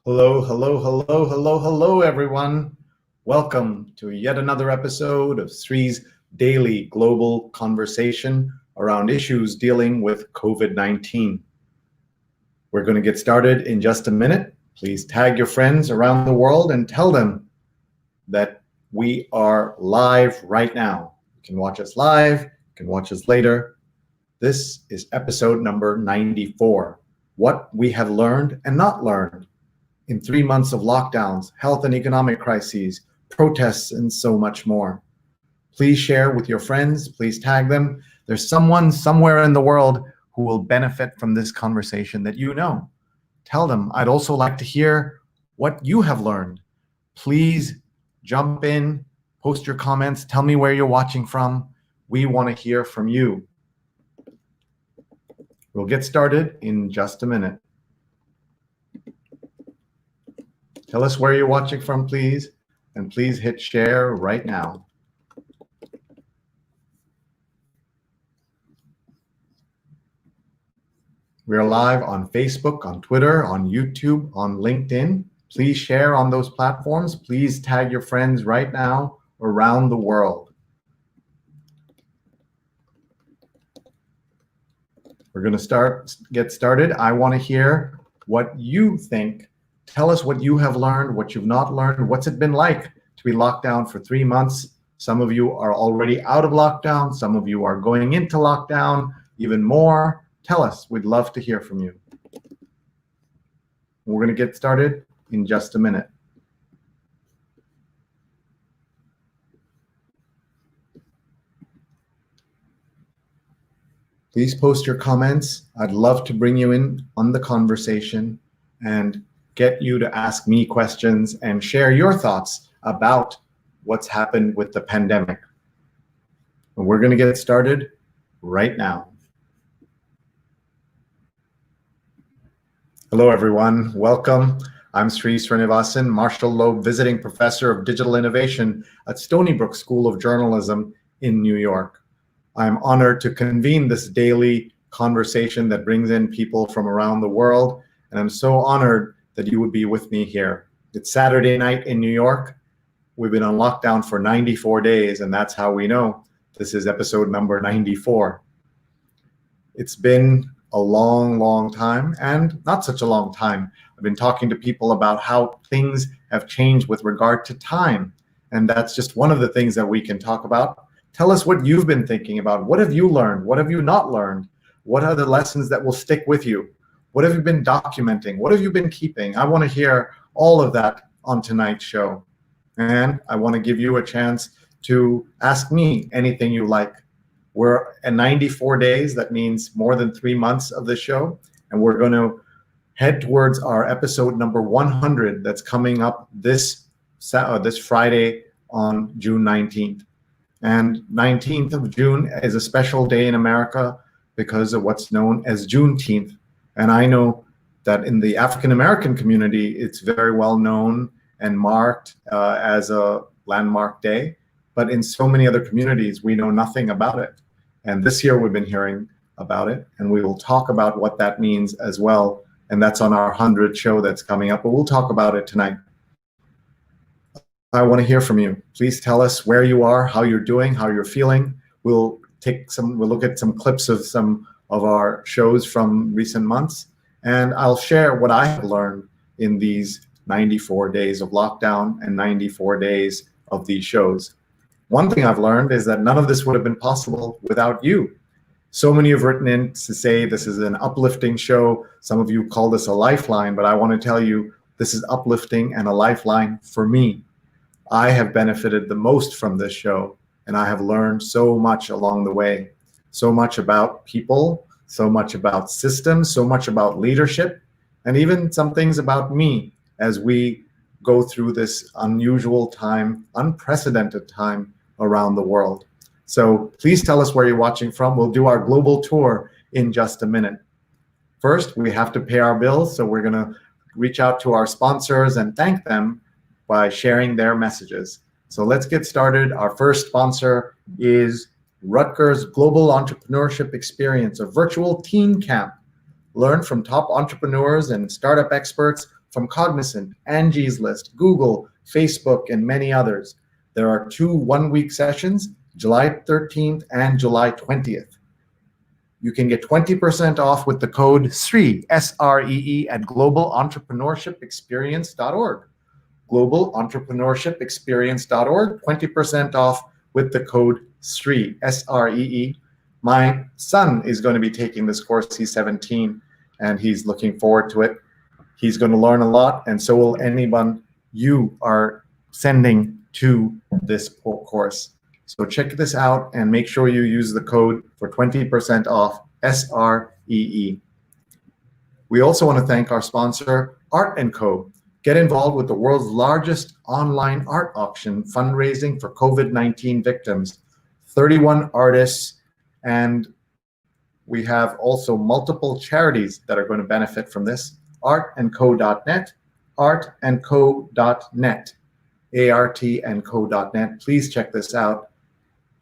Hello, everyone. Welcome to yet another episode of Sree's daily global conversation around issues dealing with COVID-19. We're going to get started in just a minute. Please tag your friends around the world and tell them that we are live right now. You can watch us live, you can watch us later. This is episode number 94, What We Have Learned and Not Learned in 3 months of lockdowns, health and economic crises, protests, and so much more. Please share with your friends, please tag them. There's someone somewhere in the world who will benefit from this conversation that you know. Tell them. I'd also like to hear what you have learned. Please jump in, post your comments, tell me where you're watching from. We want to hear from you. We'll get started in just a minute. Tell us where you're watching from, please, and please hit share right now. We're live on Facebook, on Twitter, on YouTube, on LinkedIn. Please share on those platforms. Please tag your friends right now around the world. We're going to get started. I want to hear what you think. Tell us what you have learned, what you've not learned. What's it been like to be locked down for 3 months? Some of you are already out of lockdown. Some of you are going into lockdown, even more. Tell us. We'd love to hear from you. We're going to get started in just a minute. Please post your comments. I'd love to bring you in on the conversation and get you to ask me questions and share your thoughts about what's happened with the pandemic. And we're going to get started right now. Hello, everyone. Welcome. I'm Sree Sreenivasan, Marshall Loeb Visiting Professor of Digital Innovation at Stony Brook School of Journalism in New York. I'm honored to convene this daily conversation that brings in people from around the world, and I'm so honored that you would be with me here. It's Saturday night in New York. We've been on lockdown for 94 days, and that's how we know this is episode number 94. It's been a long time, and not such a long time. I've been talking to people about how things have changed with regard to time, and that's just one of the things that we can talk about. Tell us what you've been thinking about. What have you learned? What have you not learned? What are the lessons that will stick with you? What have you been documenting? What have you been keeping? I want to hear all of that on tonight's show. And I want to give you a chance to ask me anything you like. We're at 94 days. That means more than 3 months of the show. And we're going to head towards our episode number 100 that's coming up this Friday on June 19th. And 19th of June is a special day in America because of what's known as Juneteenth. And I know that in the African-American community, it's very well known and marked as a landmark day. But in so many other communities, we know nothing about it. And this year we've been hearing about it, and we will talk about what that means as well. And that's on our 100th show that's coming up, but we'll talk about it tonight. I want to hear from you. Please tell us where you are, how you're doing, how you're feeling. We'll look at some clips of some of our shows from recent months, and I'll share what I have learned in these 94 days of lockdown and 94 days of these shows. One thing I've learned is that none of this would have been possible without you. So many have written in to say this is an uplifting show. Some of you call this a lifeline, but I want to tell you this is uplifting and a lifeline for me. I have benefited the most from this show, and I have learned so much along the way. So much about people, so much about systems, so much about leadership, and even some things about me as we go through this unusual time, unprecedented time around the world. So please tell us where you're watching from. We'll do our global tour in just a minute. First, we have to pay our bills, so we're going to reach out to our sponsors and thank them by sharing their messages. So let's get started. Our first sponsor is Rutgers Global Entrepreneurship Experience, a virtual teen camp. Learn from top entrepreneurs and startup experts from Cognizant, Angie's List, Google, Facebook, and many others. There are 2 one-week sessions, July 13th and July 20th. You can get 20% off with the code SREE, S-R-E-E, at globalentrepreneurshipexperience.org. globalentrepreneurshipexperience.org, 20% off with the code SREE, S-R-E-E. My son is going to be taking this course. He's 17, and he's looking forward to it. He's going to learn a lot, and so will anyone you are sending to this course. So check this out and make sure you use the code for 20% off, SREE. We also want to thank our sponsor, Art & Co. Get involved with the world's largest online art auction fundraising for COVID-19 victims. 31 artists, and we have also multiple charities that are going to benefit from this. artandco.net, artandco.net, artandco.net. Please check this out.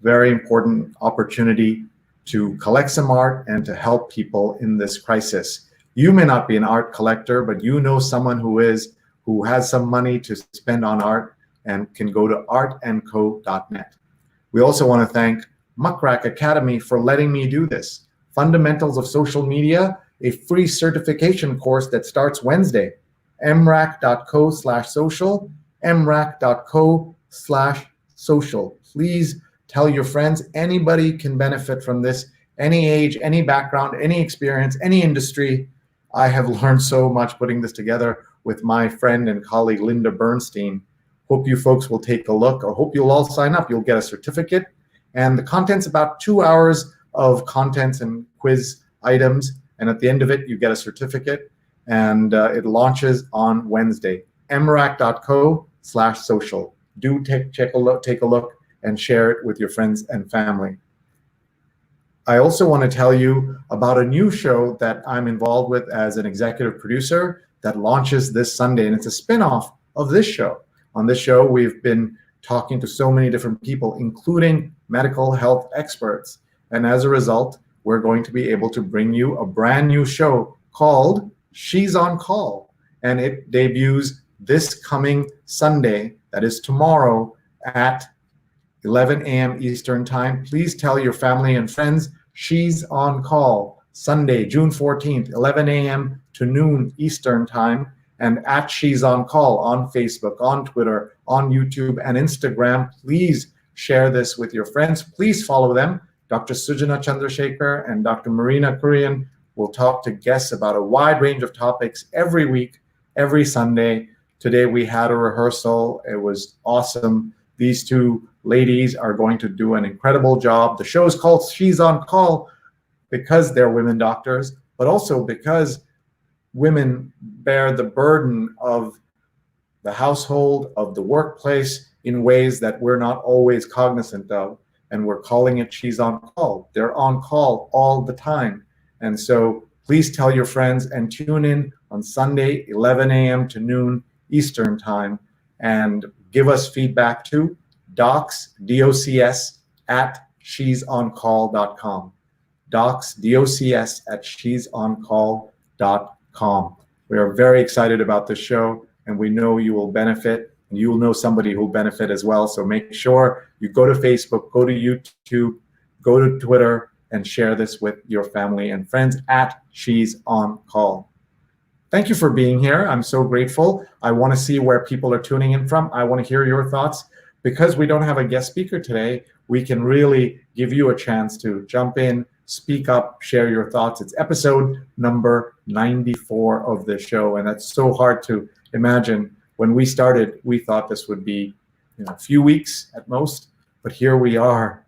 Very important opportunity to collect some art and to help people in this crisis. You may not be an art collector, but you know someone who is, who has some money to spend on art and can go to artandco.net. We also want to thank Muckrack Academy for letting me do this. Fundamentals of Social Media, a free certification course that starts Wednesday. mrac.co/social, mrac.co/social. Please tell your friends. Anybody can benefit from this. Any age, any background, any experience, any industry. I have learned so much putting this together with my friend and colleague, Linda Bernstein. Hope you folks will take a look, or hope you'll all sign up. You'll get a certificate. And the content's about 2 hours of contents and quiz items. And at the end of it, you get a certificate. And it launches on Wednesday. mrac.co/social. Do take a look and share it with your friends and family. I also want to tell you about a new show that I'm involved with as an executive producer that launches this Sunday, and it's a spin-off of this show. On this show, we've been talking to so many different people, including medical health experts. And as a result, we're going to be able to bring you a brand new show called She's on Call. And it debuts this coming Sunday, that is tomorrow, at 11 a.m. Eastern Time. Please tell your family and friends. She's on Call, Sunday, June 14th, 11 a.m. to noon Eastern Time, and at She's on Call on Facebook, on Twitter, on YouTube, and Instagram. Please share this with your friends. Please follow them. Dr. Sujana Chandrasekhar and Dr. Marina Kurian will talk to guests about a wide range of topics every week, every Sunday. Today we had a rehearsal. It was awesome. These two ladies are going to do an incredible job. The show is called She's on Call because they're women doctors, but also because women bear the burden of the household, of the workplace in ways that we're not always cognizant of. And we're calling it She's on Call. They're on call all the time. And so please tell your friends and tune in on Sunday, 11 a.m. to noon Eastern Time, and give us feedback to docs, D-O-C-S, at she'soncall.com. Docs, D-O-C-S, at she'soncall.com. We are very excited about this show, and we know you will benefit, and you will know somebody who will benefit as well. So make sure you go to Facebook, go to YouTube, go to Twitter, and share this with your family and friends at She's on Call. Thank you for being here. I'm so grateful. I want to see where people are tuning in from. I want to hear your thoughts. Because we don't have a guest speaker today, we can really give you a chance to jump in, speak up, share your thoughts. It's episode number 94 of the show, and that's so hard to imagine. When we started, we thought this would be a few weeks at most, but here we are,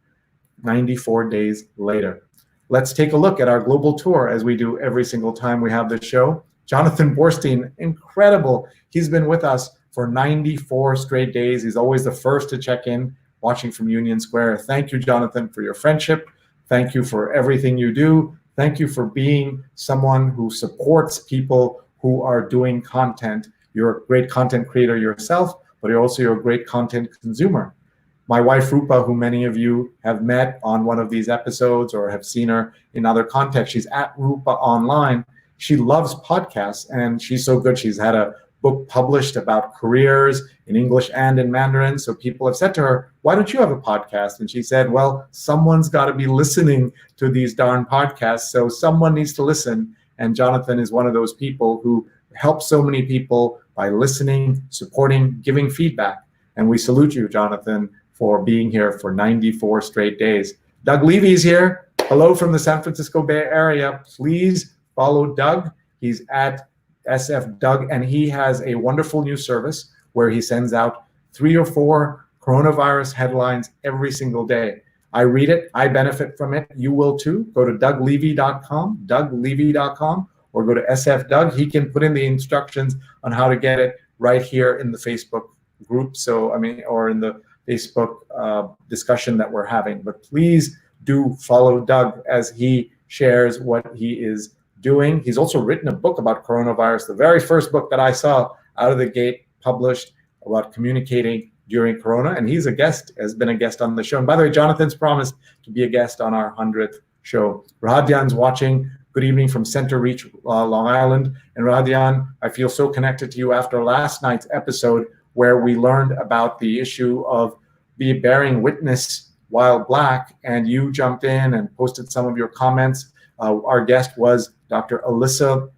94 days later. Let's take a look at our global tour as we do every single time we have this show. Jonathan Borstein, incredible. He's been with us for 94 straight days. He's always the first to check in, watching from Union Square. Thank you, Jonathan, for your friendship. Thank you for everything you do. Thank you for being someone who supports people who are doing content. You're a great content creator yourself, but you're also a great content consumer. My wife, Rupa, who many of you have met on one of these episodes or have seen her in other contexts, she's at Rupa Online. She loves podcasts, and she's so good. She's had a book published about careers in English and in Mandarin. So people have said to her, why don't you have a podcast? And she said, well, someone's got to be listening to these darn podcasts. So someone needs to listen. And Jonathan is one of those people who helps so many people by listening, supporting, giving feedback. And we salute you, Jonathan, for being here for 94 straight days. Doug Levy's here. Hello from the San Francisco Bay Area. Please follow Doug. He's at SF Doug, and he has a wonderful new service where he sends out 3 or 4 coronavirus headlines every single day. I read it. I benefit from it. You will too. Go to douglevy.com, or go to SF Doug. He can put in the instructions on how to get it right here in the Facebook group. So, or in the Facebook discussion that we're having. But please do follow Doug as he shares what he is doing. He's also written a book about coronavirus, the very first book that I saw out of the gate published about communicating during Corona. And he's has been a guest on the show. And by the way, Jonathan's promised to be a guest on our 100th show. Rahadyan's watching. Good evening from Center Reach, Long Island. And Rahadyan, I feel so connected to you after last night's episode where we learned about the issue of bearing witness while Black, and you jumped in and posted some of your comments. Our guest was Dr. Alyssa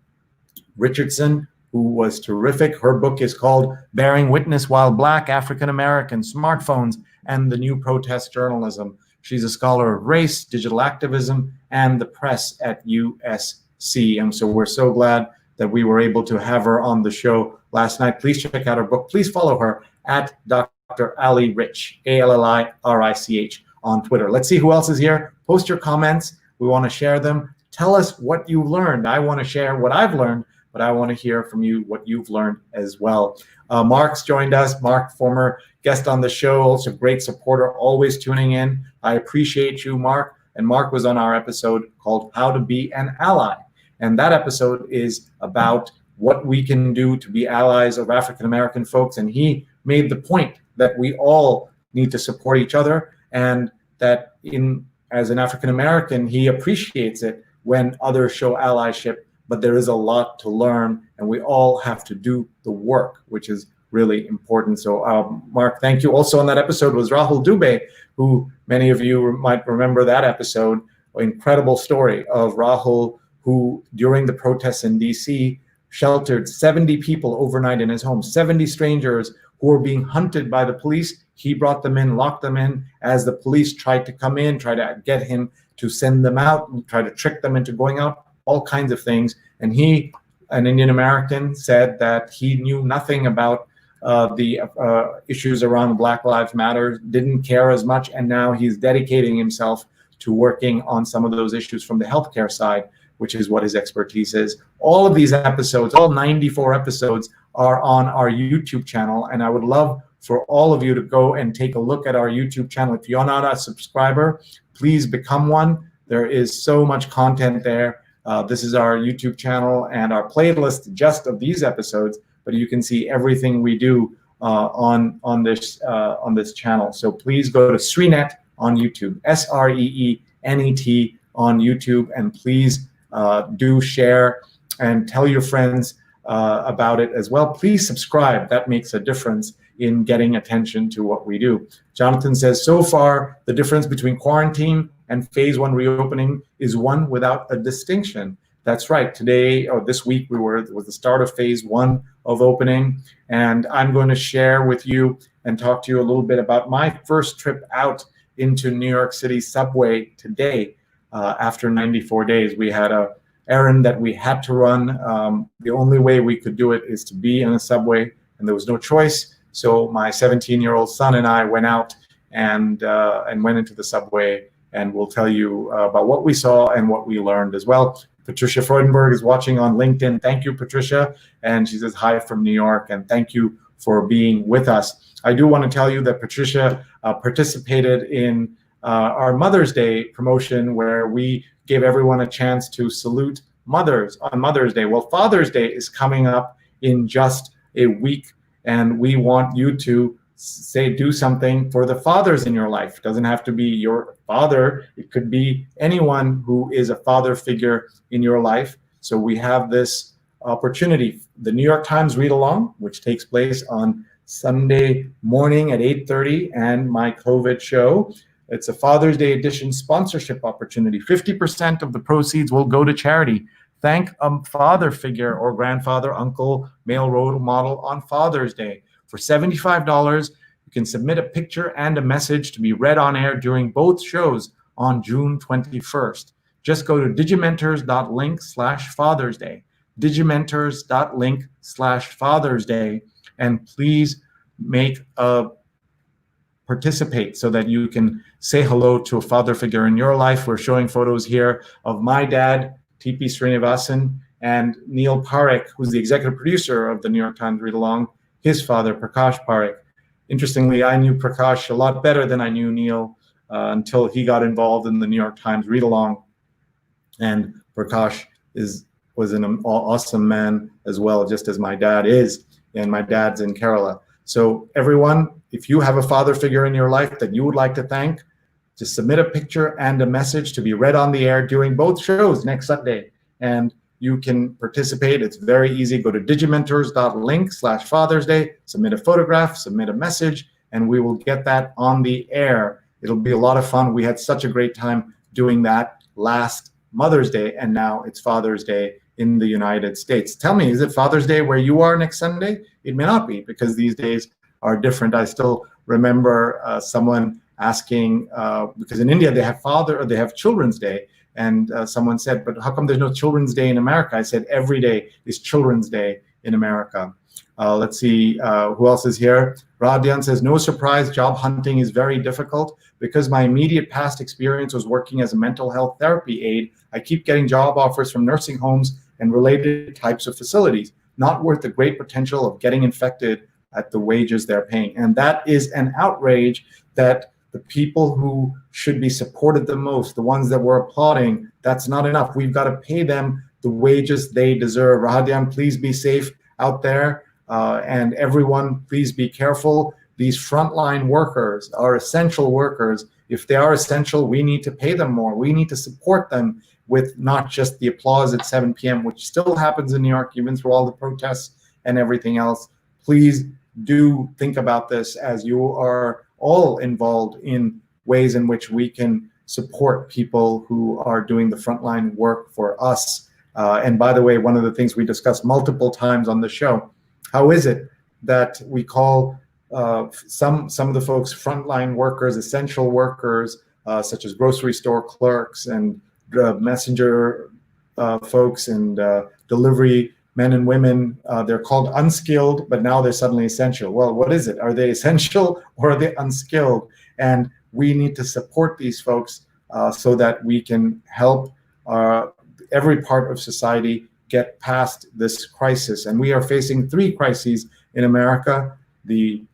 Richardson, who was terrific. Her book is called Bearing Witness While Black, African American, Smartphones, and the New Protest Journalism. She's a scholar of race, digital activism, and the press at USC. And so we're so glad that we were able to have her on the show last night. Please check out her book. Please follow her at Dr. Ali Rich, ALLIRICH on Twitter. Let's see who else is here. Post your comments. We want to share them. Tell us what you've learned. I want to share what I've learned, but I want to hear from you what you've learned as well. Mark's joined us. Mark, former guest on the show, also great supporter, always tuning in. I appreciate you, Mark. And Mark was on our episode called How to Be an Ally. And that episode is about what we can do to be allies of African American folks. And he made the point that we all need to support each other, and that as an African American, he appreciates it when others show allyship, but there is a lot to learn, and we all have to do the work, which is really important. So Mark, thank you. Also on that episode was Rahul Dubey, who many of you might remember that episode, incredible story of Rahul, who during the protests in DC sheltered 70 people overnight in his home, 70 strangers who were being hunted by the police. He brought them in, locked them in as the police tried to come in, try to get him to send them out, and try to trick them into going out, all kinds of things. And he, an Indian American, said that he knew nothing about the issues around Black Lives Matter, didn't care as much, and now he's dedicating himself to working on some of those issues from the healthcare side, which is what his expertise is. All of these episodes, all 94 episodes, are on our YouTube channel, and I would love for all of you to go and take a look at our YouTube channel. If you're not a subscriber, please become one. There is so much content there. This is our YouTube channel and our playlist just of these episodes, but you can see everything we do on this channel. So please go to Sreenet on YouTube, SREENET on YouTube, and please do share and tell your friends about it as well. Please subscribe. That makes a difference in getting attention to what we do. Jonathan says, so far, the difference between quarantine and phase 1 reopening is one without a distinction. That's right. Today, or this week, it was the start of phase 1 of opening. And I'm going to share with you and talk to you a little bit about my first trip out into New York City subway today. After 94 days, we had a errand that we had to run. The only way we could do it is to be in a subway, and there was no choice. So my 17-year-old son and I went out and went into the subway, and we'll tell you about what we saw and what we learned as well. Patricia Freudenberg is watching on LinkedIn. Thank you, Patricia. And she says hi from New York, and thank you for being with us. I do want to tell you that Patricia participated in our Mother's Day promotion, where we gave everyone a chance to salute mothers on Mother's Day. Well, Father's Day is coming up in just a week, and we want you to do something for the fathers in your life. It doesn't have to be your father. It could be anyone who is a father figure in your life. So we have this opportunity. The New York Times Read Along, which takes place on Sunday morning at 8:30, and my COVID show. It's a Father's Day edition sponsorship opportunity. 50% of the proceeds will go to charity. Thank a father figure or grandfather, uncle, male role model on Father's Day. For $75, you can submit a picture and a message to be read on air during both shows on June 21st. Just go to digimentors.link/Father's Day. Digimentors.link/Father's Day, and please participate so that you can say hello to a father figure in your life. We're showing photos here of my dad, Sree Sreenivasan, and Neil Parekh, who's the executive producer of the New York Times Read Along, his father, Prakash Parekh. Interestingly, I knew Prakash a lot better than I knew Neil until he got involved in the New York Times Read Along. And Prakash was an awesome man as well, just as my dad is, and my dad's in Kerala. So everyone, if you have a father figure in your life that you would like to thank, just submit a picture and a message to be read on the air during both shows next Sunday, and you can participate. It's very easy. Go to digimentors.link/Father's Day, submit a photograph, submit a message, and we will get that on the air. It'll be a lot of fun. We had such a great time doing that last Mother's Day, and now it's Father's Day in the United States. Tell me, is it Father's Day where you are next Sunday? It may not be, because these days are different. I still remember someone asking, because in India they have Children's Day, and someone said, but how come there's no Children's Day in America? I said, every day is Children's Day in America. Let's see, who else is here? Radian says, no surprise, job hunting is very difficult. Because my immediate past experience was working as a mental health therapy aide, I keep getting job offers from nursing homes and related types of facilities, not worth the great potential of getting infected at the wages they're paying. And that is an outrage that the people who should be supported the most, the ones that we're applauding, that's not enough. We've got to pay them the wages they deserve. Rahadian, please be safe out there. And everyone, please be careful. These frontline workers are essential workers. If they are essential, we need to pay them more. We need to support them with not just the applause at 7 p.m., which still happens in New York, even through all the protests and everything else. Please do think about this, as you are all involved in ways in which we can support people who are doing the frontline work for us. And by the way, one of the things we discussed multiple times on the show, how is it that we call some of the folks frontline workers, essential workers, such as grocery store clerks and messenger folks and delivery men and women, they're called unskilled, but now they're suddenly essential. Well, what is it? Are they essential or are they unskilled? And we need to support these folks so that we can help every part of society get past this crisis. And we are facing 3 crises in America: the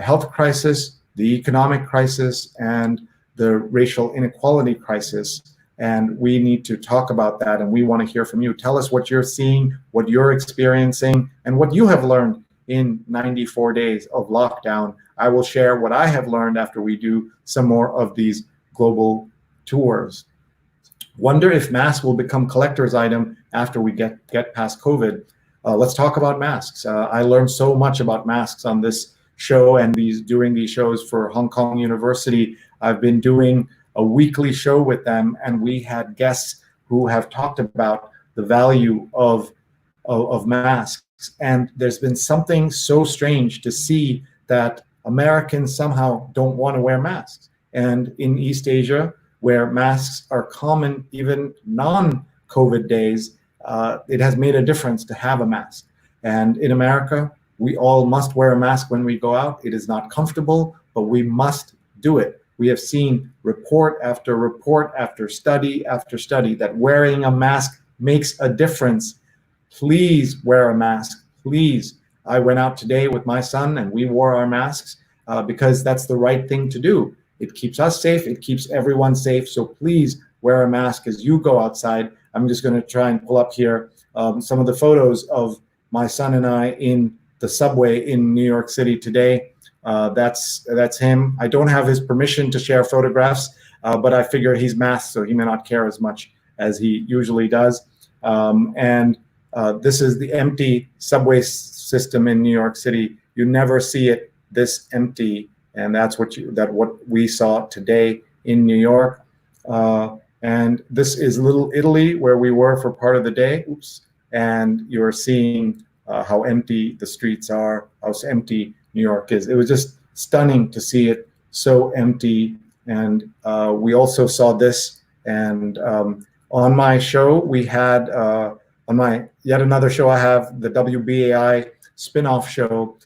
health crisis, the economic crisis, and the racial inequality crisis. And we need to talk about that, and we want to hear from you. Tell us what you're seeing, what you're experiencing, and what you have learned in 94 days of lockdown. I will share what I have learned after we do some more of these global tours. Wonder if masks will become collector's item after we get past COVID. Let's talk about masks. I learned so much about masks on this show and during these shows for Hong Kong University. I've been doing a weekly show with them, and we had guests who have talked about the value of masks. And there's been something so strange to see that Americans somehow don't want to wear masks. And in East Asia, where masks are common, even non-COVID days, it has made a difference to have a mask. And in America, we all must wear a mask when we go out. It is not comfortable, but we must do it. We have seen report after report after study that wearing a mask makes a difference. Please wear a mask, please. I went out today with my son and we wore our masks because that's the right thing to do. It keeps us safe, it keeps everyone safe, so please wear a mask as you go outside. I'm just gonna try and pull up here some of the photos of my son and I in the subway in New York City today. That's him. I don't have his permission to share photographs, but I figure he's masked, so he may not care as much as he usually does. And This is the empty subway system in New York City. You never see it this empty, and that's what we saw today in New York. And this is Little Italy, where we were for part of the day. Oops. And you're seeing how empty the streets are, how empty New York is. It was just stunning to see it so empty. And we also saw this. And on my show, we had, on my yet another show I have, the WBAI spin-off show,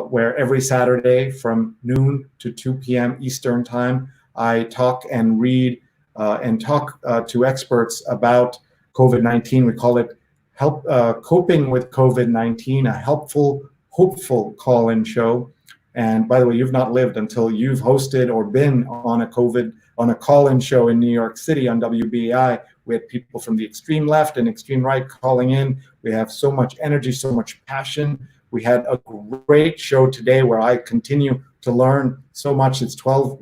where every Saturday from noon to 2 p.m. Eastern time, I talk and read and talk to experts about COVID-19. We call it Coping with COVID-19, a helpful, hopeful call-in show. And by the way, you've not lived until you've hosted or been on a call-in show in New York City on WBAI. We had people from the extreme left and extreme right calling in. We have so much energy, so much passion. We had a great show today where I continue to learn so much. It's 12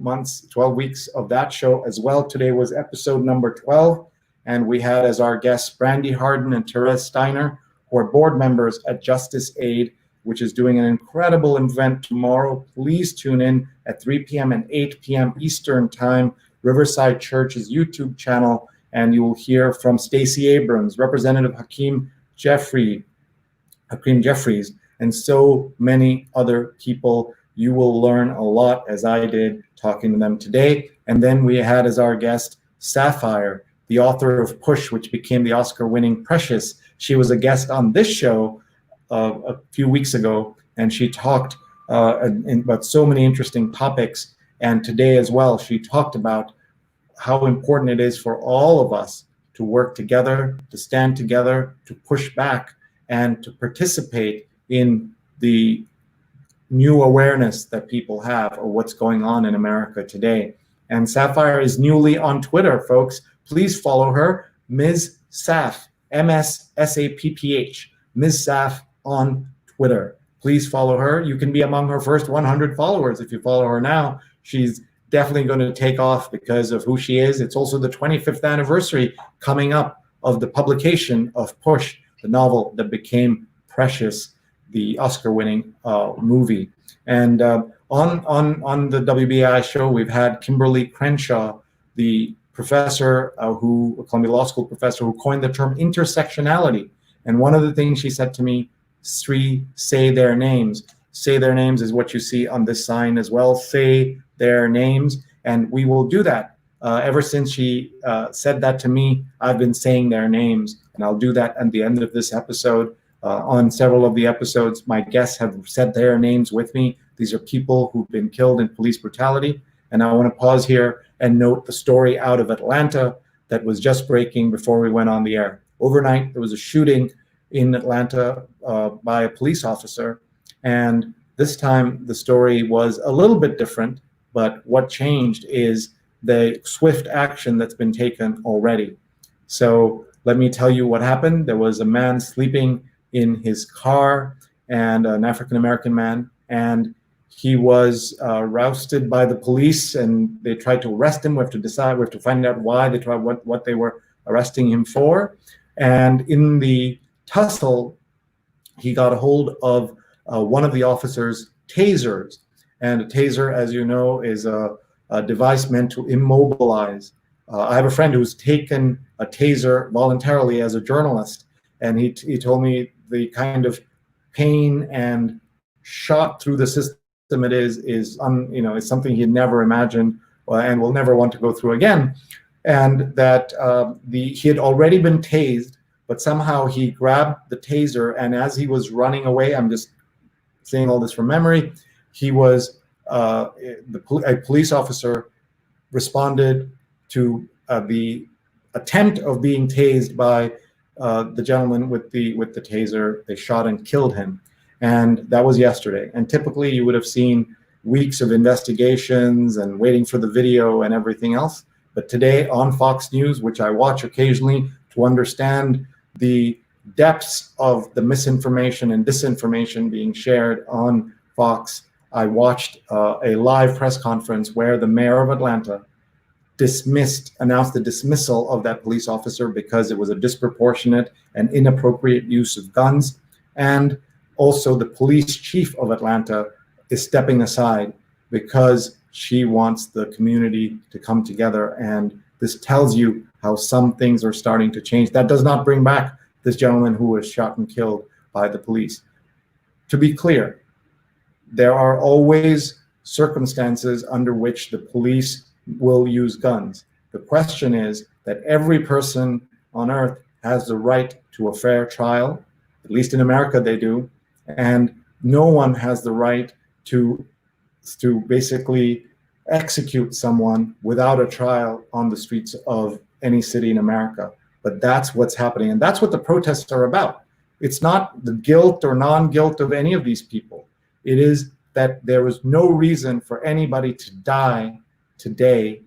weeks of that show as well. Today was episode number 12. And we had as our guests Brandy Harden and Therese Steiner, who are board members at Justice Aid, which is doing an incredible event tomorrow. Please tune in at 3 p.m. and 8 p.m. Eastern Time, Riverside Church's YouTube channel, and you will hear from Stacey Abrams, Representative Hakeem Jeffries, and so many other people. You will learn a lot, as I did, talking to them today. And then we had as our guest Sapphire, the author of Push, which became the Oscar-winning Precious. She was a guest on this show a few weeks ago, and she talked about so many interesting topics. And today as well, she talked about how important it is for all of us to work together, to stand together, to push back, and to participate in the new awareness that people have of what's going on in America today. And Sapphire is newly on Twitter, folks. Please follow her, Ms. Saff, MSSAPPH, Ms. Saff on Twitter. Please follow her. You can be among her first 100 followers if you follow her now. She's definitely going to take off because of who she is. It's also the 25th anniversary coming up of the publication of Push, the novel that became Precious, the Oscar-winning movie. And on the WBI show, we've had Kimberly Crenshaw, the professor Columbia Law School professor, who coined the term intersectionality. And one of the things she said to me, Sree, say their names. Say their names is what you see on this sign as well. Say their names, and we will do that. Ever since she said that to me, I've been saying their names, and I'll do that at the end of this episode. On several of the episodes, my guests have said their names with me. These are people who've been killed in police brutality. And I want to pause here and note the story out of Atlanta that was just breaking before we went on the air. Overnight, there was a shooting in Atlanta by a police officer. And this time, the story was a little bit different. But what changed is the swift action that's been taken already. So let me tell you what happened. There was a man sleeping in his car, and an African-American man, and he was rousted by the police, and they tried to arrest him. We have to find out why they tried, what they were arresting him for. And in the tussle, he got a hold of one of the officers' tasers. And a taser, as you know, is a device meant to immobilize. I have a friend who's taken a taser voluntarily as a journalist, and he told me the kind of pain and shot through the system it is something he had never imagined and will never want to go through again. And that he had already been tased, but somehow he grabbed the taser, and as he was running away, I'm just saying all this from memory, he was a police officer responded to the attempt of being tased by the gentleman with the taser. They shot and killed him, and that was yesterday. And typically, you would have seen weeks of investigations and waiting for the video and everything else. But today on Fox News, which I watch occasionally to understand the depths of the misinformation and disinformation being shared on Fox, I watched a live press conference where the mayor of Atlanta announced the dismissal of that police officer because it was a disproportionate and inappropriate use of guns. And also the police chief of Atlanta is stepping aside because she wants the community to come together. And this tells you how some things are starting to change. That does not bring back this gentleman who was shot and killed by the police. To be clear, there are always circumstances under which the police will use guns. The question is that every person on earth has the right to a fair trial, at least in America they do, and no one has the right to basically execute someone without a trial on the streets of any city in America. But that's what's happening, and that's what the protests are about. It's not the guilt or non-guilt of any of these people. It is that there is no reason for anybody to die today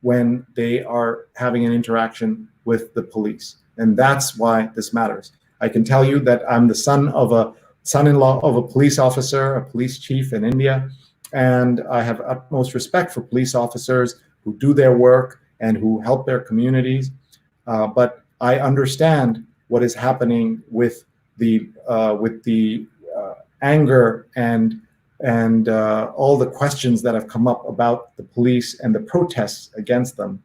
when they are having an interaction with the police. And that's why this matters. I can tell you that I'm the son-in-law of a police officer, a police chief in India, and I have utmost respect for police officers who do their work and who help their communities. But I understand what is happening with the anger and all the questions that have come up about the police and the protests against them.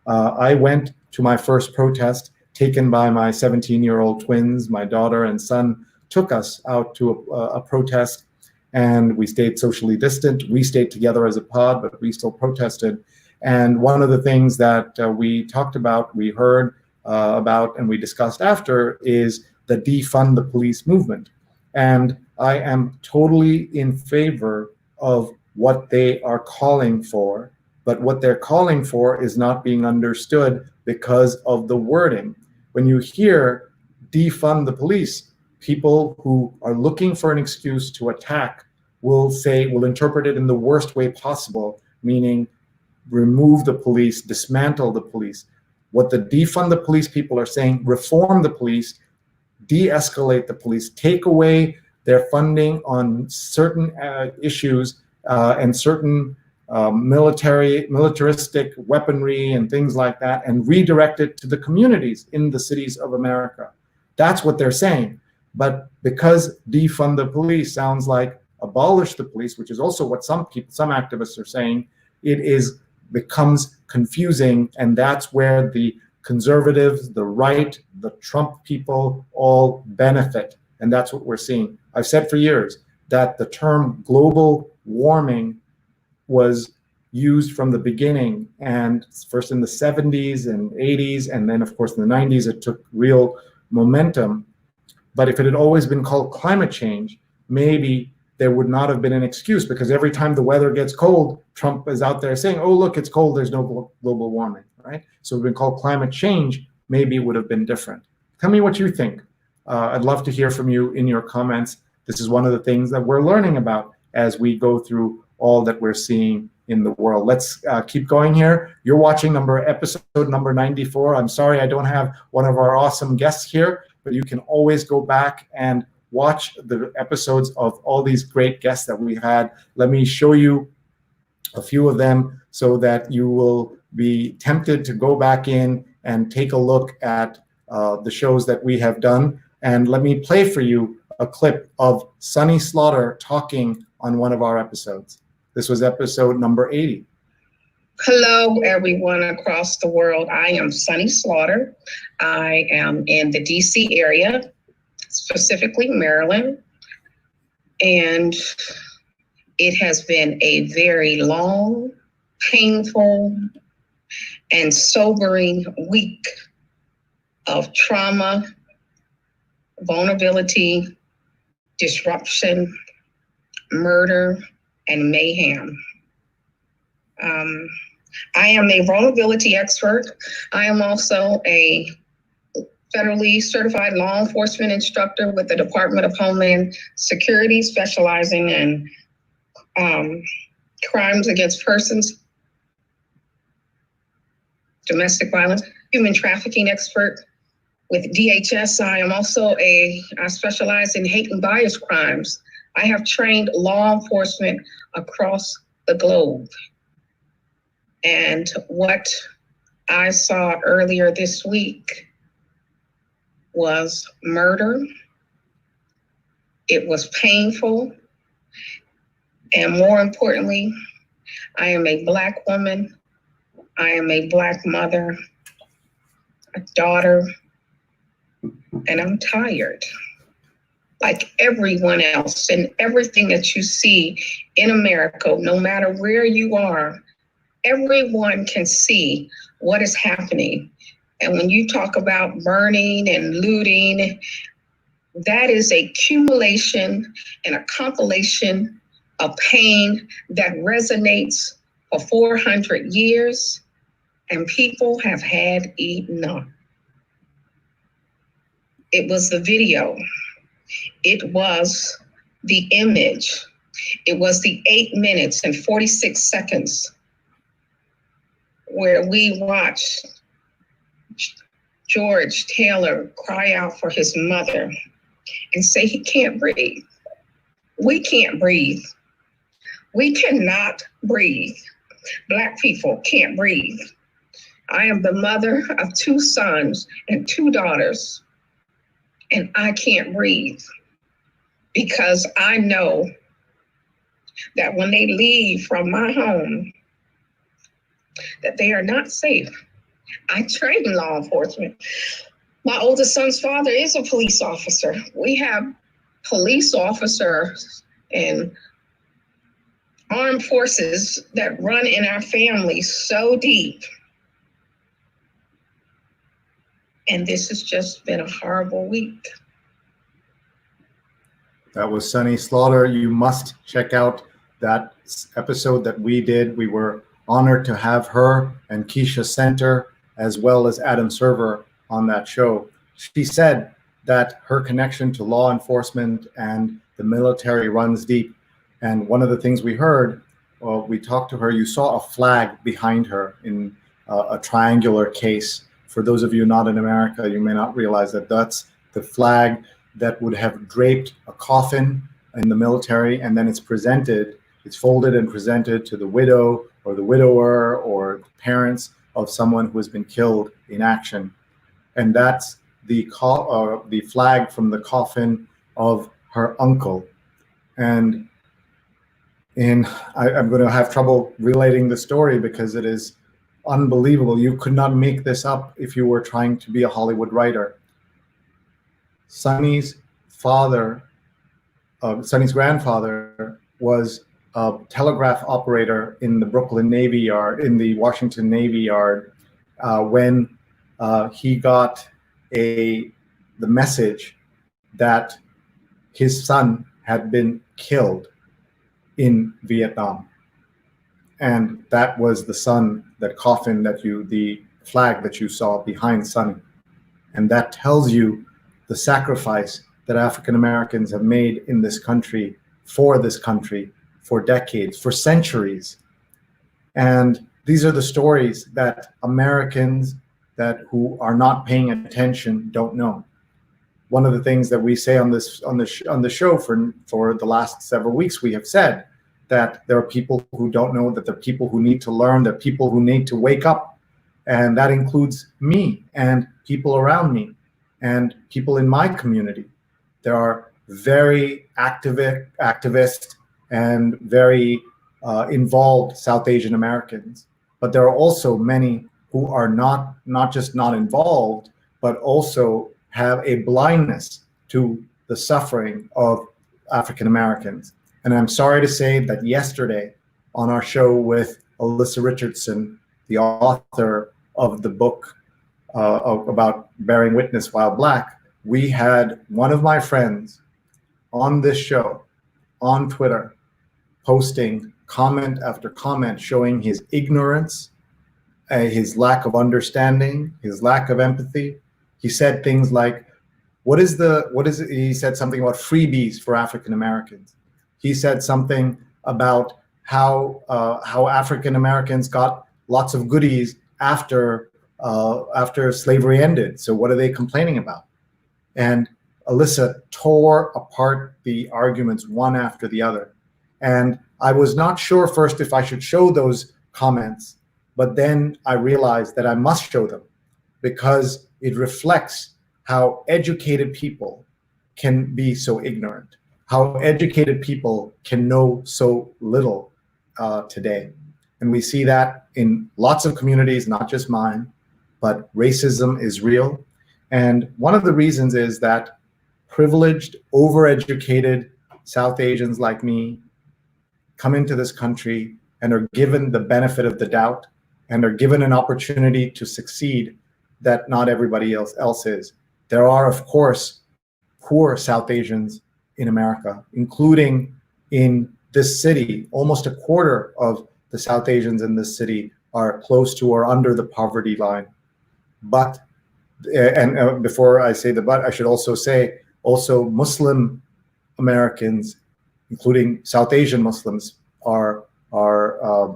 I went to my first protest taken by my 17-year-old twins. My daughter and son took us out to a protest, and we stayed socially distant. We stayed together as a pod, but we still protested. And one of the things that we talked about, we heard about, and we discussed after is the defund the police movement. And I am totally in favor of what they are calling for, but what they're calling for is not being understood because of the wording. When you hear defund the police, people who are looking for an excuse to attack will interpret it in the worst way possible, meaning remove the police, dismantle the police. What the defund the police people are saying, reform the police, de-escalate the police, take away their funding on certain issues and certain militaristic weaponry and things like that, and redirect it to the communities in the cities of America. That's what they're saying. But because defund the police sounds like abolish the police, which is also what some activists are saying, becomes confusing, and that's where the conservatives, the right, the Trump people all benefit, and that's what we're seeing. I've said for years that the term global warming was used from the beginning, and first in the 70s and 80s, and then of course in the 90s it took real momentum. But if it had always been called climate change, maybe there would not have been an excuse, because every time the weather gets cold, Trump is out there saying, oh, look, it's cold, there's no global warming, right? So if it had been called climate change, maybe it would have been different. Tell me what you think. I'd love to hear from you in your comments. This is one of the things that we're learning about as we go through all that we're seeing in the world. Let's keep going here. You're watching episode number 94. I'm sorry I don't have one of our awesome guests here, but you can always go back and watch the episodes of all these great guests that we had. Let me show you a few of them so that you will be tempted to go back in and take a look at the shows that we have done. And let me play for you a clip of Sonny Slaughter talking on one of our episodes. This was episode number 80. Hello, everyone across the world. I am Sonny Slaughter. I am in the DC area, specifically Maryland. And it has been a very long, painful, and sobering week of trauma, vulnerability, disruption, murder, and mayhem. I am a vulnerability expert. I am also a federally certified law enforcement instructor with the Department of Homeland Security, specializing in crimes against persons, domestic violence, human trafficking expert with DHS. I specialize in hate and bias crimes. I have trained law enforcement across the globe. And what I saw earlier this week was murder. It was painful. And more importantly, I am a Black woman. I am a Black mother, a daughter, and I'm tired. Like everyone else, and everything that you see in America, no matter where you are, everyone can see what is happening. And when you talk about burning and looting, that is a accumulation and a compilation of pain that resonates for 400 years, and people have had enough. It was the video. It was the image. It was the 8 minutes and 46 seconds where we watched George Taylor cry out for his mother and say he can't breathe. We can't breathe. We cannot breathe. Black people can't breathe. I am the mother of 2 sons and 2 daughters, and I can't breathe because I know that when they leave from my home, that they are not safe. I train in law enforcement. My oldest son's father is a police officer. We have police officers and armed forces that run in our family so deep. And this has just been a horrible week. That was Sonny Slaughter. You must check out that episode that we did. We were honored to have her and Keisha Center, as well as Adam Server, on that show. She said that her connection to law enforcement and the military runs deep. And one of the things we heard, we talked to her, you saw a flag behind her in a triangular case. For those of you not in America, you may not realize that that's the flag that would have draped a coffin in the military, and then it's folded and presented to the widow or the widower or the parents of someone who has been killed in action. And that's the flag from the coffin of her uncle. And I'm going to have trouble relating the story because it is unbelievable. You could not make this up if you were trying to be a Hollywood writer. Sonny's grandfather was a telegraph operator in the Brooklyn Navy Yard, in the Washington Navy Yard, when he got the message that his son had been killed in Vietnam. And that was the flag that you saw behind Sonny. And that tells you the sacrifice that African Americans have made in this country, for decades, for centuries. And these are the stories that Americans who are not paying attention don't know. One of the things that we say on the show for the last several weeks, we have said that there are people who don't know, that there are people who need to learn, there are people who need to wake up. And that includes me and people around me and people in my community. There are very activist and very involved South Asian Americans, but there are also many who are not just not involved, but also have a blindness to the suffering of African Americans. And I'm sorry to say that yesterday on our show with Alyssa Richardson, the author of the book about bearing witness while Black, we had one of my friends on this show on Twitter posting comment after comment showing his ignorance, his lack of understanding, his lack of empathy. He said things like, he said something about freebies for African Americans. He said something about how African Americans got lots of goodies after slavery ended. So what are they complaining about? And Alyssa tore apart the arguments one after the other. And I was not sure first if I should show those comments, But then I realized that I must show them because it reflects how educated people can be so ignorant, how educated people can know so little today. And we see that in lots of communities, not just mine, but racism is real. And one of the reasons is that privileged, overeducated South Asians like me come into this country and are given the benefit of the doubt and are given an opportunity to succeed that not everybody else is. There are, of course, poor South Asians in America, including in this city. Almost a quarter of the South Asians in this city are close to or under the poverty line. But, and before I say the but, I should also say, also Muslim Americans, including South Asian Muslims, are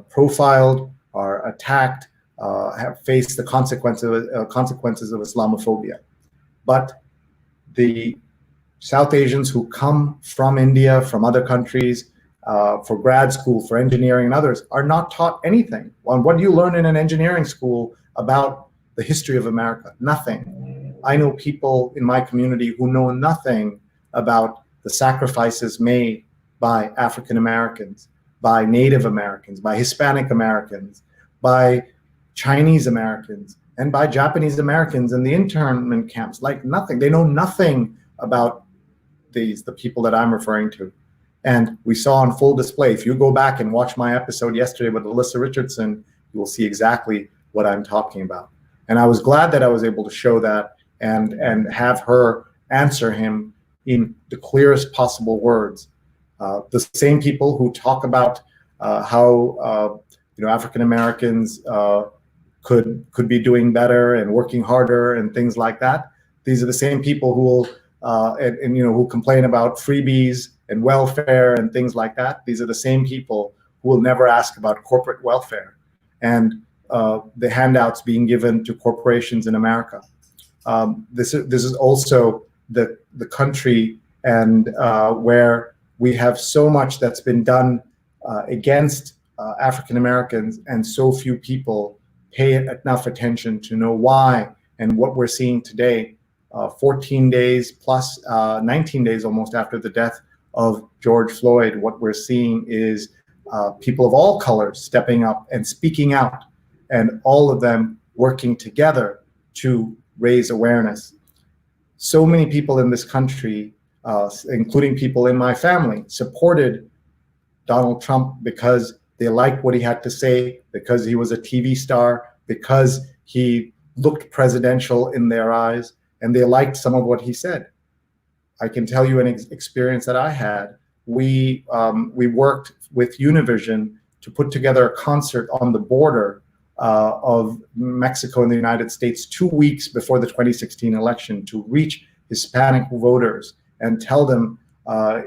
profiled, are attacked, have faced the consequences of Islamophobia. But the South Asians who come from India, from other countries, for grad school, for engineering and others, are not taught anything. Well, what do you learn in an engineering school about the history of America? Nothing. I know people in my community who know nothing about the sacrifices made by African Americans, by Native Americans, by Hispanic Americans, by Chinese Americans, and by Japanese Americans in the internment camps. Like nothing. They know nothing about the people that I'm referring to. And we saw on full display, if you go back and watch my episode yesterday with Alyssa Richardson, you will see exactly what I'm talking about. And I was glad that I was able to show that and have her answer him in the clearest possible words. The same people who talk about how African Americans could be doing better and working harder and things like that. These are the same people who will who complain about freebies and welfare and things like that. These are the same people who will never ask about corporate welfare and the handouts being given to corporations in America. This is also the country and where we have so much that's been done against African Americans, and so few people pay enough attention to know why. And what we're seeing today, 14 days plus 19 days almost after the death of George Floyd, what we're seeing is people of all colors stepping up and speaking out, and all of them working together to raise awareness. So many people in this country, including people in my family, supported Donald Trump because they liked what he had to say, because he was a TV star, because he looked presidential in their eyes, and they liked some of what he said. I can tell you an experience that I had. We worked with Univision to put together a concert on the border of Mexico and the United States 2 weeks before the 2016 election to reach Hispanic voters and tell them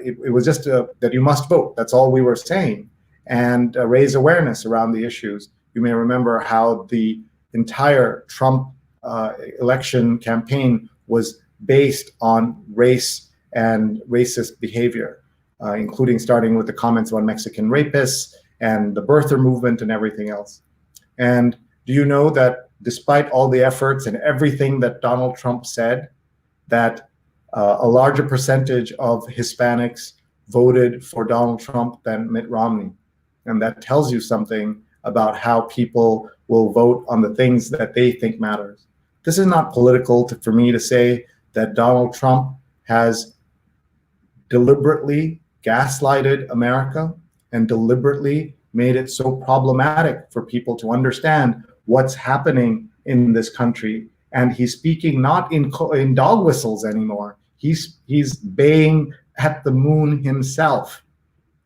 it was just that you must vote. That's all we were saying, and raise awareness around the issues. You may remember how the entire Trump election campaign was based on race and racist behavior, including starting with the comments on Mexican rapists and the birther movement and everything else. And do you know that despite all the efforts and everything that Donald Trump said, that a larger percentage of Hispanics voted for Donald Trump than Mitt Romney? And that tells you something about how people will vote on the things that they think matters. This is not political for me to say that Donald Trump has deliberately gaslighted America and deliberately made it so problematic for people to understand what's happening in this country. And he's speaking not in dog whistles anymore. He's baying at the moon himself.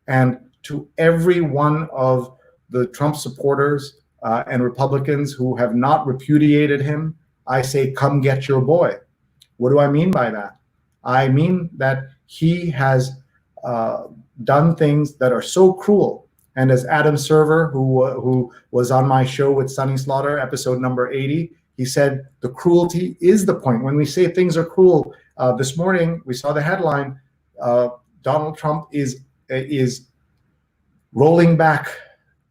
And to every one of the Trump supporters and Republicans who have not repudiated him, I say, come get your boy. What do I mean by that? I mean that he has done things that are so cruel. And as Adam Server, who was on my show with Sonny Slaughter, episode number 80, he said, the cruelty is the point. When we say things are cruel, this morning we saw the headline, Donald Trump is rolling back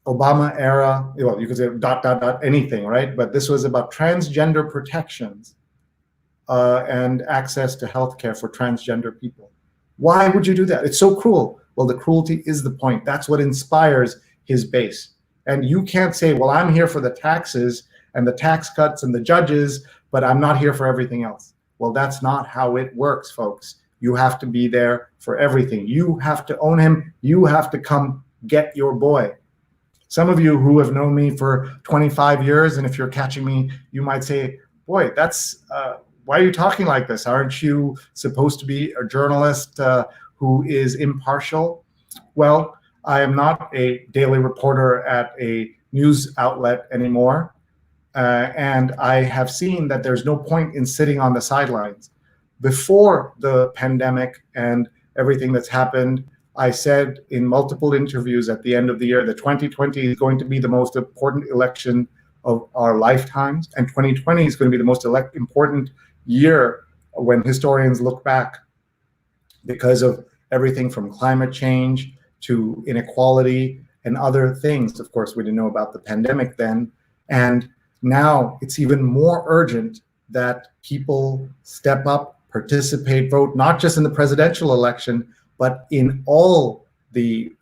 Obama era, well, you could say dot, dot, dot, anything, right? But this was about transgender protections and access to healthcare for transgender people. Why would you do that? It's so cruel. Well, the cruelty is the point. That's what inspires his base. And you can't say, well, I'm here for the taxes and the tax cuts and the judges, but I'm not here for everything else. Well, that's not how it works, folks. You have to be there for everything. You have to own him. You have to come get your boy. Some of you who have known me for 25 years, and if you're catching me, you might say, boy, that's, why are you talking like this? Aren't you supposed to be a journalist who is impartial? Well, I am not a daily reporter at a news outlet anymore. And I have seen that there's no point in sitting on the sidelines. Before the pandemic and everything that's happened, I said in multiple interviews at the end of the year that 2020 is going to be the most important election of our lifetimes, and 2020 is going to be the most important year when historians look back, because of everything from climate change to inequality and other things. Of course, we didn't know about the pandemic then, and now it's even more urgent that people step up, participate, vote, not just in the presidential election, but in all the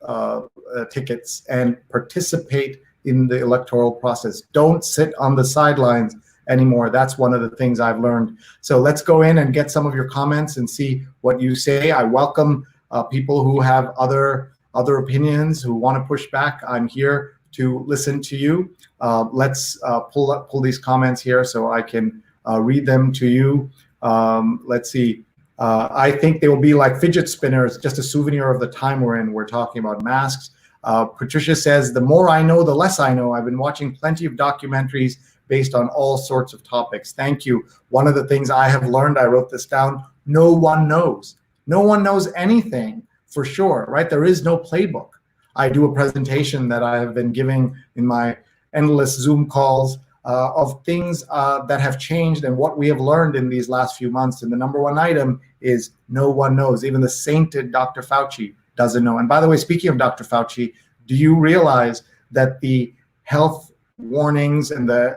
tickets, and participate in the electoral process. Don't sit on the sidelines anymore. That's one of the things I've learned. So let's go in and get some of your comments and see what you say. I welcome people who have other opinions, who want to push back. I'm here to listen to you. Let's pull these comments here so I can read them to you. Let's see. I think they will be like fidget spinners, just a souvenir of the time we're in. We're talking about masks. Patricia says, the more I know, the less I know. I've been watching plenty of documentaries based on all sorts of topics. Thank you. One of the things I have learned, I wrote this down, no one knows. No one knows anything for sure, right? There is no playbook. I do a presentation that I have been giving in my endless Zoom calls of things that have changed and what we have learned in these last few months. And the number one item is no one knows. Even the sainted Dr. Fauci doesn't know. And by the way, speaking of Dr. Fauci, do you realize that the health warnings and the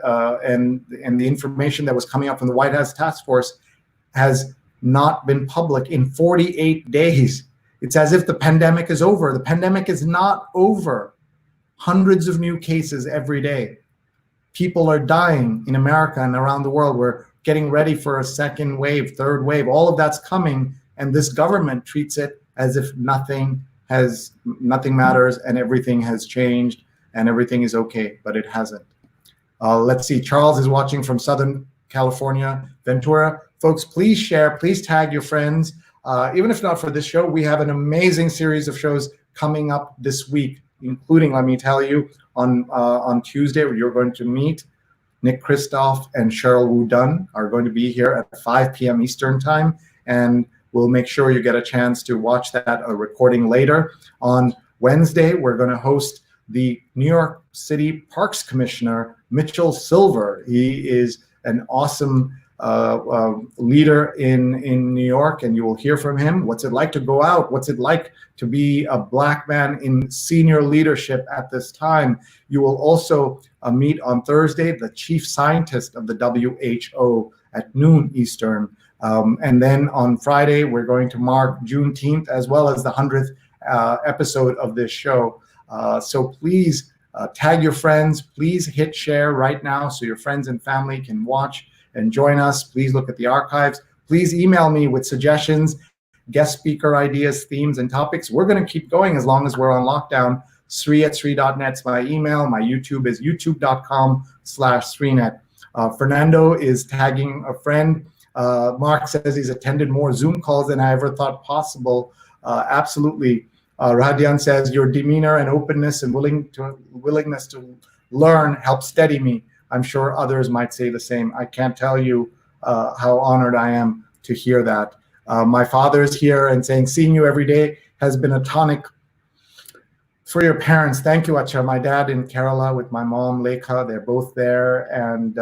information that was coming up from the White House task force has not been public in 48 days? It's as if the pandemic is over. The pandemic is not over. Hundreds of new cases every day. People are dying in America and around the world. We're getting ready for a second wave, third wave. All of that's coming, and this government treats it as if nothing matters and everything has changed and everything is okay, but it hasn't. Let's see. Charles is watching from Southern California, Ventura. Folks, please share. Please tag your friends. Even if not for this show, we have an amazing series of shows coming up this week, including, let me tell you, on Tuesday, where you're going to meet Nick Kristof and Cheryl Wu Dunn are going to be here at 5 p.m. Eastern time, and we'll make sure you get a chance to watch that recording later. On Wednesday, we're going to host the New York City Parks Commissioner, Mitchell Silver. He is an awesome leader in New York, and you will hear from him. What's it like to go out? What's it like to be a Black man in senior leadership at this time? You will also meet on Thursday the chief scientist of the WHO at noon Eastern. And then on Friday, we're going to mark Juneteenth as well as the 100th episode of this show. So please tag your friends. Please hit share right now so your friends and family can watch and join us. Please look at the archives. Please email me with suggestions, guest speaker ideas, themes, and topics. We're going to keep going as long as we're on lockdown. Sree@sree.net is my email. My YouTube is youtube.com/SreeNet. Fernando is tagging a friend. Mark says he's attended more Zoom calls than I ever thought possible. Absolutely. Radian says your demeanor and openness and willingness to learn helps steady me. I'm sure others might say the same. I can't tell you how honored I am to hear that. My father's here and saying, seeing you every day has been a tonic for your parents. Thank you, Acha. My dad in Kerala with my mom, Lekha, they're both there. And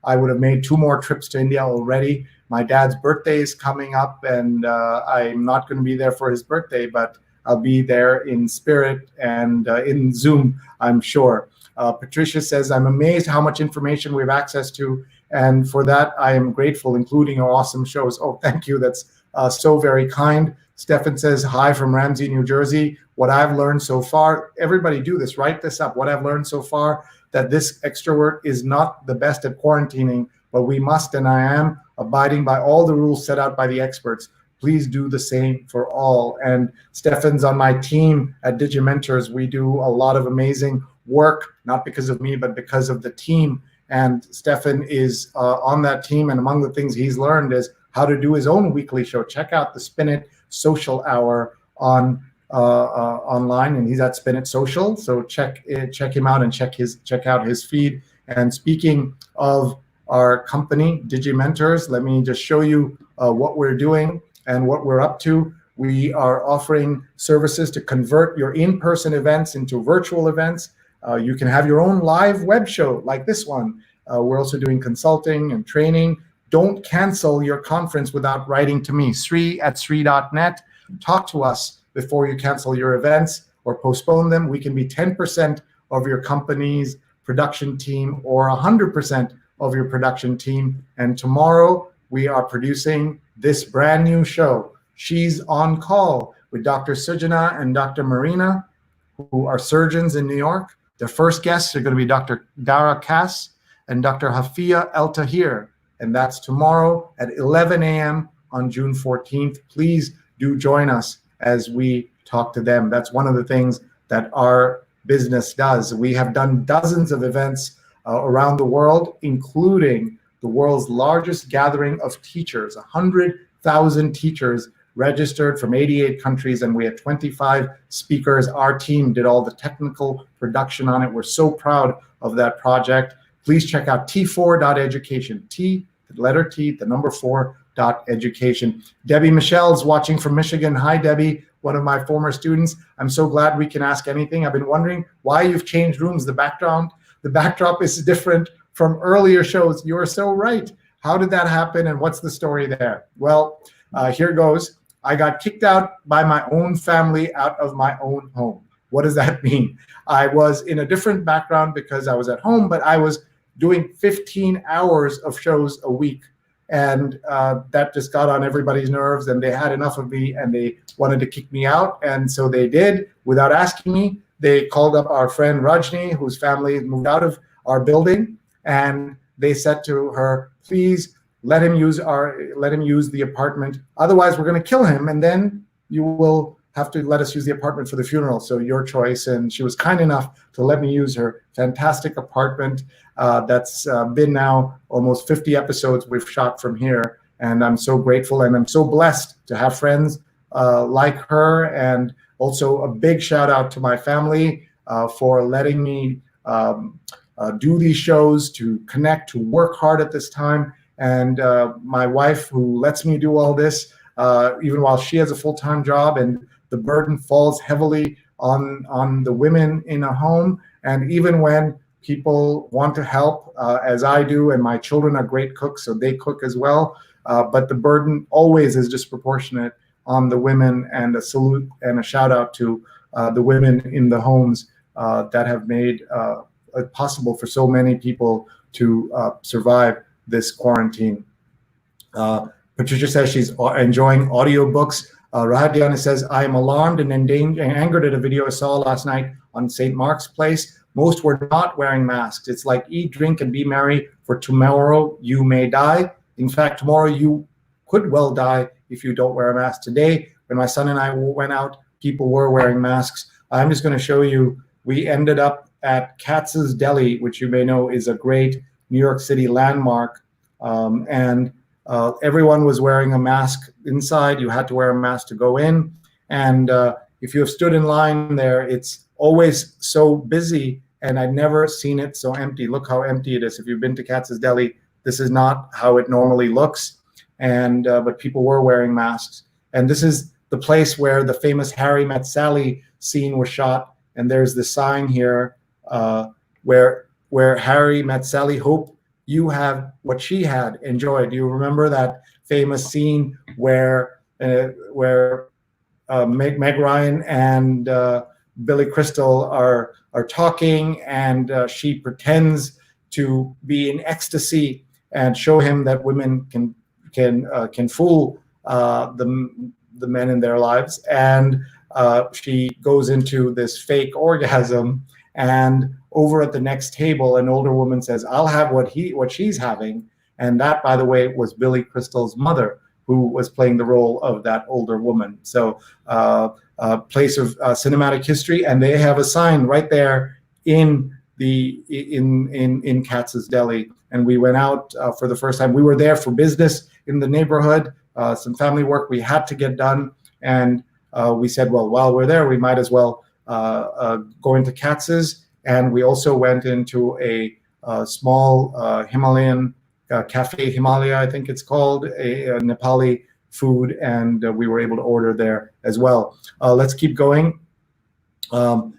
I would have made 2 more trips to India already. My dad's birthday is coming up, and I'm not going to be there for his birthday, but I'll be there in spirit and in Zoom, I'm sure. Patricia says, I'm amazed how much information we have access to, and for that I am grateful, including our awesome shows. Oh, thank you. That's so very kind. Stefan says, hi from Ramsey, New Jersey. What I've learned so far, everybody do this, write this up. What I've learned so far, that this extrovert is not the best at quarantining, but we must, and I am, abiding by all the rules set out by the experts. Please do the same for all. And Stefan's on my team at Digimentors. We do a lot of amazing work, not because of me, but because of the team. And Stefan is on that team, and among the things he's learned is how to do his own weekly show. Check out the Spin It Social Hour on online, and he's at Spin It Social. So check him out and check out his feed. And speaking of our company, Digimentors, let me just show you what we're doing and what we're up to. We are offering services to convert your in-person events into virtual events. You can have your own live web show like this one. We're also doing consulting and training. Don't cancel your conference without writing to me, Sree@Sree.net. Talk to us before you cancel your events or postpone them. We can be 10% of your company's production team or 100% of your production team. And tomorrow we are producing this brand new show, She's on Call, with Dr. Sujana and Dr. Marina, who are surgeons in New York. The first guests are going to be Dr. Dara Kass and Dr. Hafia El Tahir. And that's tomorrow at 11 a.m. on June 14th. Please do join us as we talk to them. That's one of the things that our business does. We have done dozens of events around the world, including the world's largest gathering of teachers, 100,000 teachers registered from 88 countries, and we had 25 speakers. Our team did all the technical production on it. We're so proud of that project. Please check out t4.education, T, the letter T, the number 4.education. Debbie Michelle's watching from Michigan. Hi, Debbie, one of my former students. I'm so glad we can ask anything. I've been wondering why you've changed rooms. The backdrop is different from earlier shows. You're so right. How did that happen, and what's the story there? Well, here goes. I got kicked out by my own family out of my own home. What does that mean? I was in a different background because I was at home, but I was doing 15 hours of shows a week. And that just got on everybody's nerves, and they had enough of me, and they wanted to kick me out. And so they did, without asking me. They called up our friend Rajni, whose family moved out of our building, and they said to her, please let him use the apartment. Otherwise, we're going to kill him, and then you will have to let us use the apartment for the funeral. So your choice. And she was kind enough to let me use her fantastic apartment. That's been now almost 50 episodes we've shot from here. And I'm so grateful, and I'm so blessed to have friends like her. And also a big shout out to my family for letting me do these shows, to connect, to work hard at this time. And my wife, who lets me do all this, even while she has a full-time job, and the burden falls heavily on the women in a home. And even when people want to help, as I do, and my children are great cooks, so they cook as well, but the burden always is disproportionate on the women. And a salute and a shout out to the women in the homes that have made it possible for so many people to survive this quarantine. Patricia says she's enjoying audiobooks. Rahadiana says, I am alarmed and angered at a video I saw last night on St. Mark's Place. Most were not wearing masks. It's like eat, drink, and be merry, for tomorrow you may die. In fact, tomorrow you could well die if you don't wear a mask. Today, when my son and I went out, people were wearing masks. I'm just going to show you, we ended up at Katz's Deli, which you may know is a great New York City landmark. Everyone was wearing a mask inside. You had to wear a mask to go in. And if you have stood in line there, it's always so busy, and I've never seen it so empty. Look how empty it is. If you've been to Katz's Deli, this is not how it normally looks. And but people were wearing masks. And this is the place where the famous Harry Met Sally scene was shot. And there's the sign here where Harry met Sally. Hope you have what she had. Enjoy. Do you remember that famous scene where Meg Ryan and Billy Crystal are talking, and she pretends to be in ecstasy and show him that women can fool the men in their lives, and she goes into this fake orgasm. And over at the next table, an older woman says, "I'll have what she's having," and that, by the way, was Billy Crystal's mother, who was playing the role of that older woman. So, place of cinematic history, and they have a sign right there in Katz's Deli. And we went out for the first time. We were there for business in the neighborhood, some family work we had to get done, and we said, well, while we're there, we might as well go into Katz's. And we also went into a small Himalayan Cafe Himalaya, I think it's called, a Nepali food, and we were able to order there as well. Let's keep going.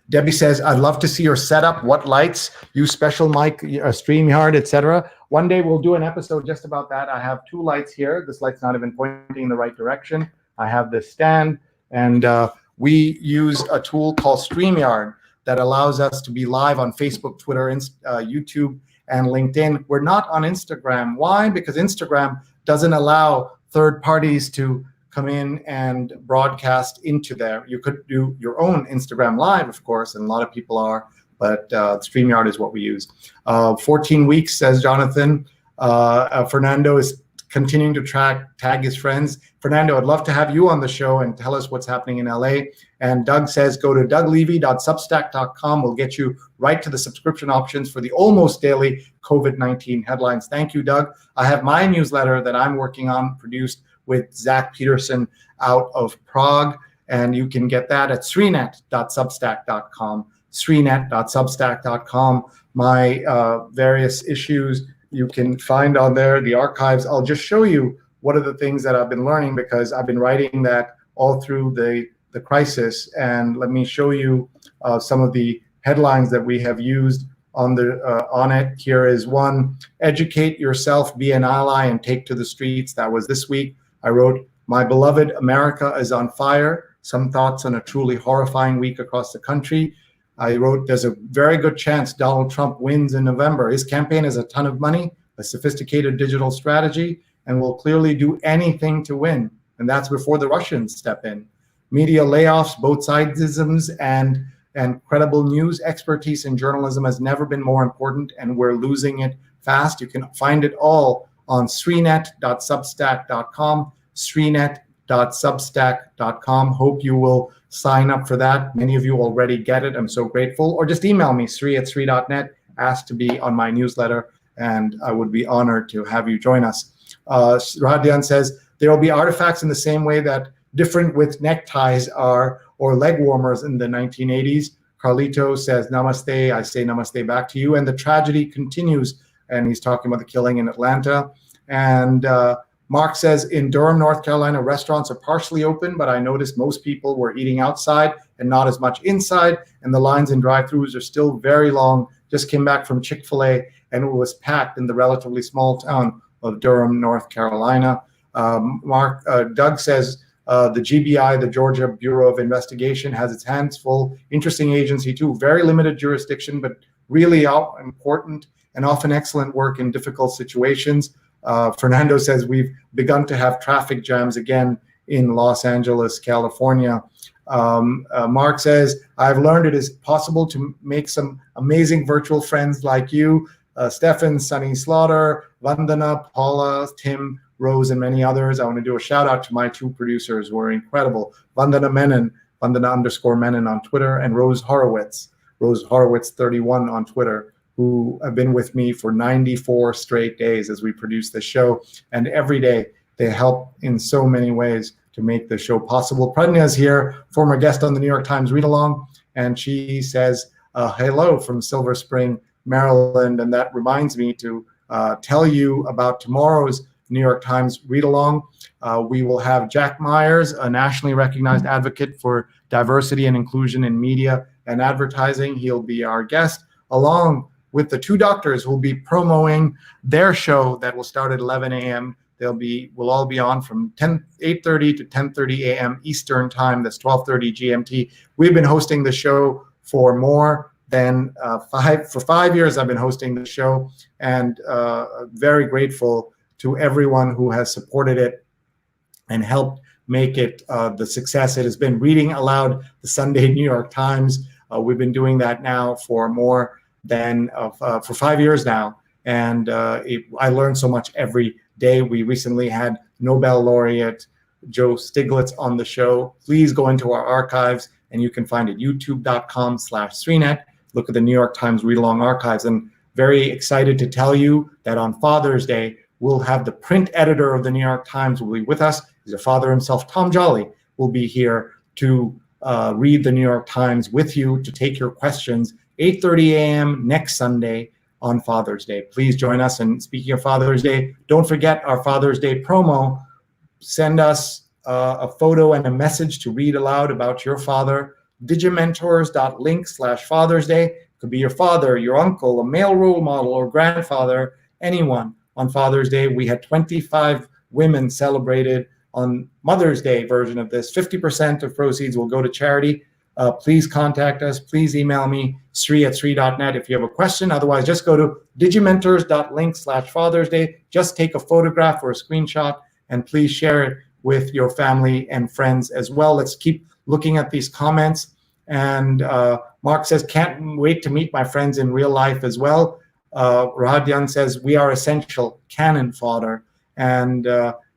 Debbie says, I'd love to see your setup. What lights, use special mic, StreamYard, etc. One day we'll do an episode just about that. I have 2 lights here. This light's not even pointing in the right direction. I have this stand, and we use a tool called StreamYard that allows us to be live on Facebook, Twitter, YouTube, and LinkedIn. We're not on Instagram. Why? Because Instagram doesn't allow third parties to come in and broadcast into there. You could do your own Instagram Live, of course, and a lot of people are, but StreamYard is what we use. 14 weeks, says Jonathan. Fernando is continuing to tag his friends. Fernando, I'd love to have you on the show and tell us what's happening in LA. And Doug says, go to douglevy.substack.com. We'll get you right to the subscription options for the almost daily COVID-19 headlines. Thank you, Doug. I have my newsletter that I'm working on, produced with Zach Peterson out of Prague, and you can get that at sreenet.substack.com, sreenet.substack.com. My various issues you can find on there, the archives. I'll just show you what are the things that I've been learning, because I've been writing that all through the crisis. And let me show you some of the headlines that we have used on it. Here is one: educate yourself, be an ally, and take to the streets. That was this week. I wrote, my beloved America is on fire. Some thoughts on a truly horrifying week across the country. I wrote, there's a very good chance Donald Trump wins in November. His campaign has a ton of money, a sophisticated digital strategy, and will clearly do anything to win. And that's before the Russians step in. Media layoffs, both sidesisms, and credible news. Expertise in journalism has never been more important, and we're losing it fast. You can find it all on sreenet.substack.com, sreenet.substack.com. Hope you will sign up for that. Many of you already get it. I'm so grateful. Or just email me, sree@sree.net, ask to be on my newsletter, and I would be honored to have you join us. Radyan says, there will be artifacts in the same way that different with neckties are, or leg warmers in the 1980s. Carlito says, namaste. I say namaste back to you. And the tragedy continues. And he's talking about the killing in Atlanta. And Mark says, in Durham, North Carolina, restaurants are partially open, but I noticed most people were eating outside and not as much inside. And the lines in drive-thrus are still very long. Just came back from Chick-fil-A, and it was packed in the relatively small town of Durham, North Carolina. Doug says, the GBI, the Georgia Bureau of Investigation, has its hands full. Interesting agency too, very limited jurisdiction, but really important and often excellent work in difficult situations. Fernando says, we've begun to have traffic jams again in Los Angeles, California. Mark says, I've learned it is possible to make some amazing virtual friends like you, Stefan, Sonny Slaughter, Vandana, Paula, Tim, Rose, and many others. I want to do a shout out to my 2 producers who are incredible. Vandana Menon, Vandana_Menon on Twitter, and Rose Horowitz 31 on Twitter, who have been with me for 94 straight days as we produce this show. And every day they help in so many ways to make the show possible. Pradnya is here, former guest on the New York Times Read Along, and she says, hello from Silver Spring, Maryland. And that reminds me to tell you about tomorrow's New York Times Read Along. We will have Jack Myers, a nationally recognized advocate for diversity and inclusion in media and advertising. He'll be our guest, along with the 2 doctors who will be promoting their show that will start at 11 a.m. We'll all be on from 8:30 to 10:30 a.m. Eastern time. That's 12:30 GMT. We've been hosting the show for more than 5 years. I've been hosting the show, and very grateful to everyone who has supported it and helped make it the success it has been. Reading aloud the Sunday New York Times. We've been doing that now for more than for 5 years now, and I learned so much every day. We recently had Nobel laureate Joe Stiglitz on the show. Please go into our archives, and you can find it youtube.com/Sreenet. Look at the New York Times Read Along archives. And very excited to tell you that on Father's Day, we'll have the print editor of the New York Times will be with us. He's a father himself. Tom Jolly will be here to read the New York Times with you, to take your questions, 8:30 a.m. next Sunday on Father's Day. Please join us. And speaking of Father's Day, don't forget our Father's Day promo. Send us a photo and a message to read aloud about your father. Digimentors.link/Father's Day. Could be your father, your uncle, a male role model, or grandfather, anyone. On Father's Day, we had 25 women celebrated on Mother's Day version of this. 50% of proceeds will go to charity. Please contact us. Please email me, Sree@Sree.net, if you have a question. Otherwise, just go to Digimentors.link/Father's Day. Just take a photograph or a screenshot, and please share it with your family and friends as well. Let's keep looking at these comments. And Mark says, can't wait to meet my friends in real life as well. Rahadyan says, we are essential cannon fodder. And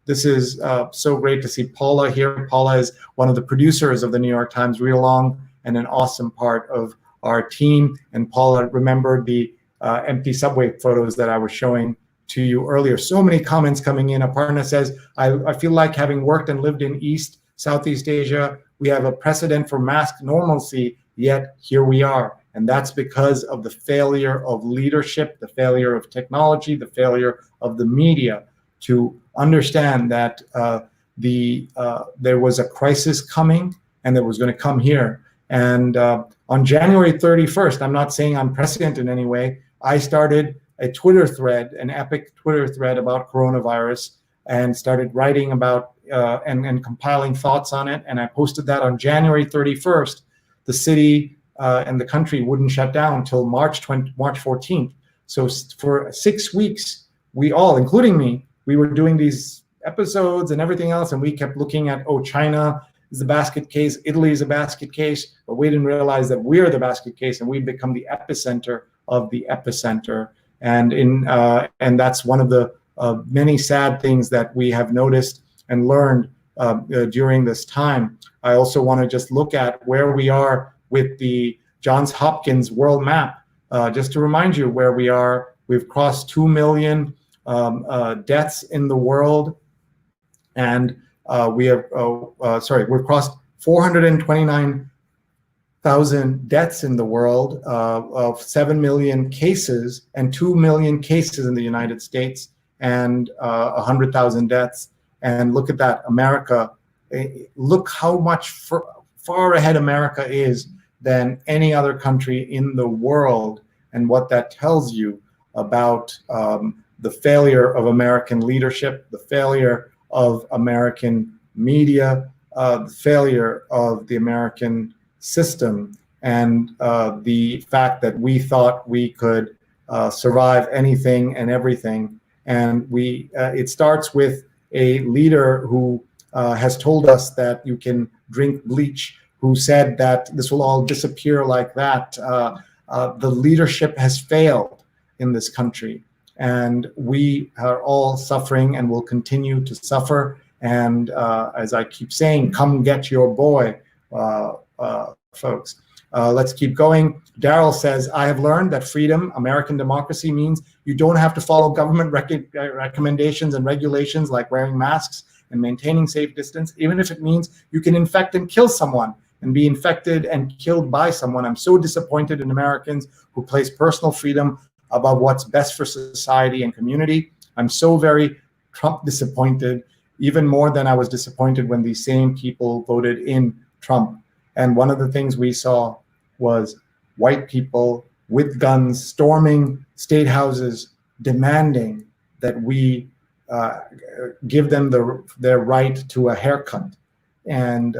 this is so great to see Paula here. Paula is one of the producers of the New York Times Read Along and an awesome part of our team. And Paula remembered the empty subway photos that I was showing to you earlier. So many comments coming in. Aparna says, I feel like having worked and lived in Southeast Asia, we have a precedent for mask normalcy, yet here we are. And that's because of the failure of leadership, the failure of technology, the failure of the media to understand that there was a crisis coming and that was going to come here. And on January 31st, I'm not saying I'm prescient in any way, I started a Twitter thread, an epic Twitter thread about coronavirus, and started writing about and compiling thoughts on it. And I posted that on January 31st. The city and the country wouldn't shut down until March 14th. So for 6 weeks, we all, including me, we were doing these episodes and everything else, and we kept looking at, oh, China is the basket case, Italy is a basket case, but we didn't realize that we're the basket case and we've become the epicenter of the epicenter. And and that's one of the many sad things that we have noticed and learned during this time. I also want to just look at where we are with the Johns Hopkins world map. Just to remind you where we are, we've crossed 2 million deaths in the world, and we've crossed 429,000 deaths in the world, of 7 million cases, and 2 million cases in the United States, and 100,000 deaths. And look at that, America. Look how much far ahead America is than any other country in the world, and what that tells you about the failure of American leadership, the failure of American media, the failure of the American system, and the fact that we thought we could survive anything and everything. And it starts with a leader who has told us that you can drink bleach, who said that this will all disappear like that. The leadership has failed in this country, and we are all suffering and will continue to suffer. And as I keep saying, come get your boy, folks. Let's keep going. Daryl says, I have learned that freedom, American democracy, means you don't have to follow government recommendations and regulations like wearing masks and maintaining safe distance, even if it means you can infect and kill someone and be infected and killed by someone. I'm so disappointed in Americans who place personal freedom above what's best for society and community. I'm so very Trump disappointed, even more than I was disappointed when these same people voted in Trump. And one of the things we saw was white people with guns storming state houses, demanding that we give them their right to a haircut and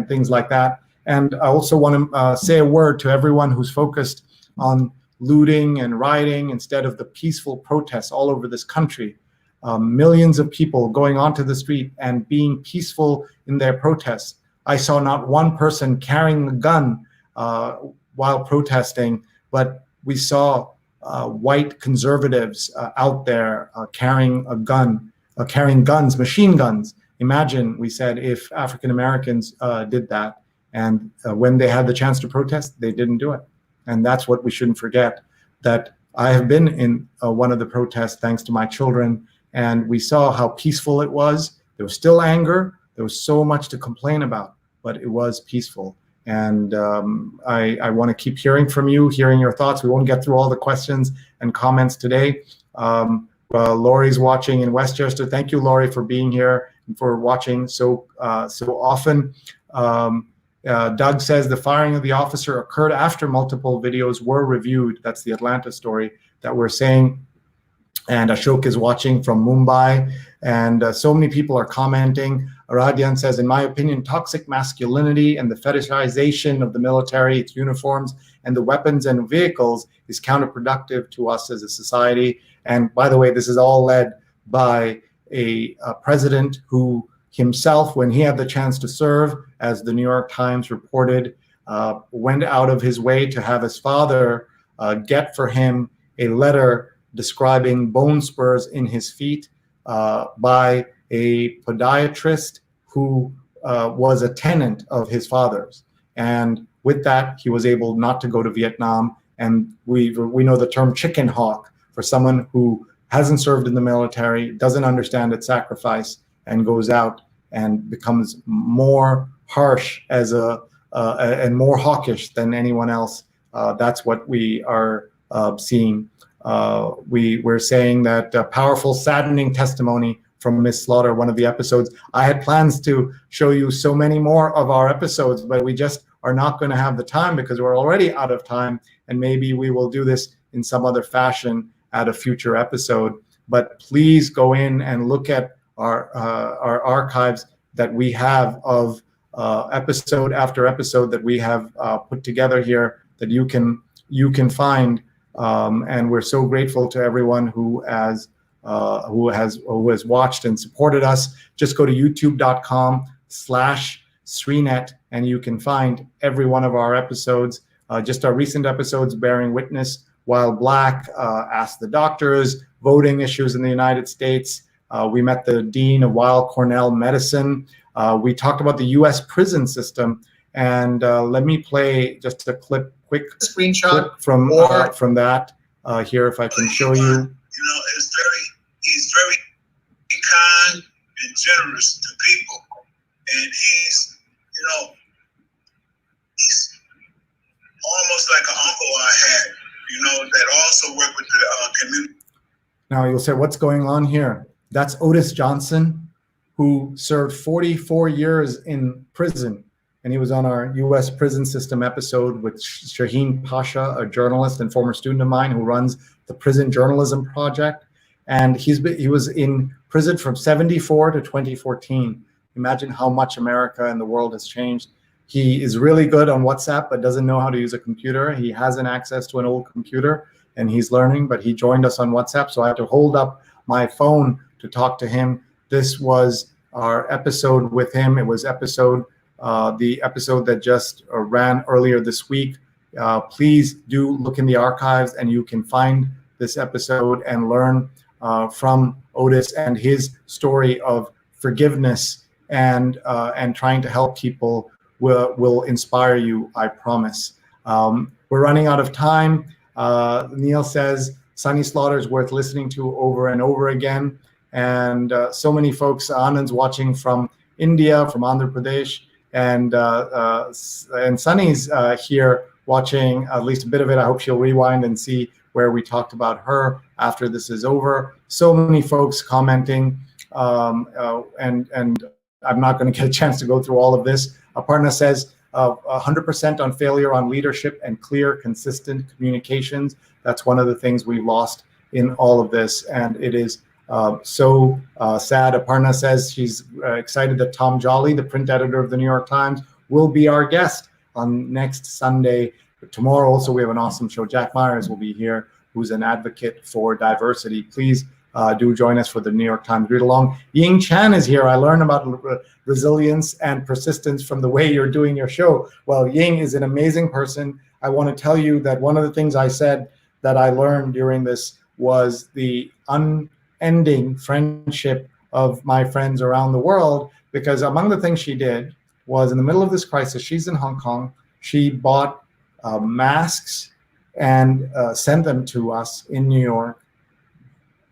things like that. And I also want to say a word to everyone who's focused on looting and rioting instead of the peaceful protests all over this country. Millions of people going onto the street and being peaceful in their protests. I saw not one person carrying a gun while protesting, but we saw white conservatives out there carrying a gun, carrying guns, machine guns. Imagine, we said, if African Americans did that, and when they had the chance to protest, they didn't do it. And that's what we shouldn't forget, that I have been in one of the protests thanks to my children, and we saw how peaceful it was. There was still anger. There was so much to complain about, but it was peaceful. And I want to keep hearing from you, hearing your thoughts. We won't get through all the questions and comments today. Lori's watching in Westchester. Thank you, Lori, for being here and for watching so often. Doug says the firing of the officer occurred after multiple videos were reviewed. That's the Atlanta story that we're saying. And Ashok is watching from Mumbai. And so many people are commenting. Aradyan says, in my opinion, toxic masculinity and the fetishization of the military, its uniforms, and the weapons and vehicles is counterproductive to us as a society. And by the way, this is all led by a president who himself, when he had the chance to serve, as the New York Times reported, went out of his way to have his father get for him a letter describing bone spurs in his feet by a podiatrist who was a tenant of his father's. And with that, he was able not to go to Vietnam. And we know the term chicken hawk for someone who hasn't served in the military, doesn't understand its sacrifice, and goes out and becomes more harsh as and more hawkish than anyone else. That's what we are seeing. We're saying that powerful, saddening testimony from Ms. Slaughter, one of the episodes. I had plans to show you so many more of our episodes, but we just are not going to have the time because we're already out of time, and maybe we will do this in some other fashion at a future episode. But please go in and look at our archives that we have of episode after episode that we have put together here that you can find. And we're so grateful to everyone who has watched and supported us. Just go to youtube.com/SreeNet and you can find every one of our episodes. Just our recent episodes, Bearing Witness, While Black, Ask the Doctors, voting issues in the United States. We met the Dean of Weill Cornell Medicine. We talked about the U.S. prison system. And let me play just a quick screenshot from that here, if I can show you. You know, he's very kind and generous to people, and he's almost like an uncle I had, that also worked with the community. Now you'll say, what's going on here? That's Otis Johnson, who served 44 years in prison. And he was on our U.S. prison system episode with Shaheen Pasha, a journalist and former student of mine who runs the Prison Journalism Project. And he was in prison from 1974 to 2014. Imagine how much America and the world has changed. He is really good on WhatsApp, but doesn't know how to use a computer. He has an access to an old computer, and he's learning, but he joined us on WhatsApp, so I had to hold up my phone to talk to him. This was our episode with him. It was the episode that just ran earlier this week. Please do look in the archives and you can find this episode and learn from Otis and his story of forgiveness and trying to help people will inspire you, I promise. We're running out of time. Neil says, Sonny Slaughter is worth listening to over and over again. And so many folks, Anand's watching from India, from Andhra Pradesh. And Sunny's here watching at least a bit of it. I hope she'll rewind and see where we talked about her after this is over. So many folks commenting, and I'm not going to get a chance to go through all of this. Aparna says 100% on failure on leadership and clear, consistent communications. That's one of the things we've lost in all of this, and it is Sad. Aparna says she's excited that Tom Jolly, the print editor of the New York Times, will be our guest on next Sunday. Tomorrow also we have an awesome show. Jack Myers will be here, who's an advocate for diversity. Please do join us for the New York Times read along. Ying Chan is here. I learned about resilience and persistence from the way you're doing your show. Well, Ying is an amazing person. I want to tell you that one of the things I said that I learned during this was the unending friendship of my friends around the world, because among the things she did was, in the middle of this crisis, she's in Hong Kong, she bought masks and sent them to us in New York,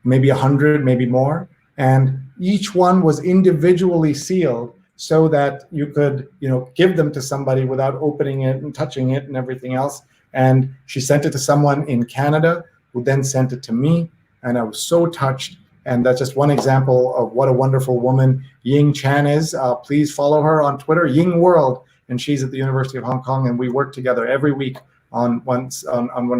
maybe 100, maybe more, and each one was individually sealed so that you could, give them to somebody without opening it and touching it and everything else. And she sent it to someone in Canada, who then sent it to me, and I was so touched. And that's just one example of what a wonderful woman Ying Chan is. Please follow her on Twitter, Ying World, and she's at the University of Hong Kong, and we work together every week on one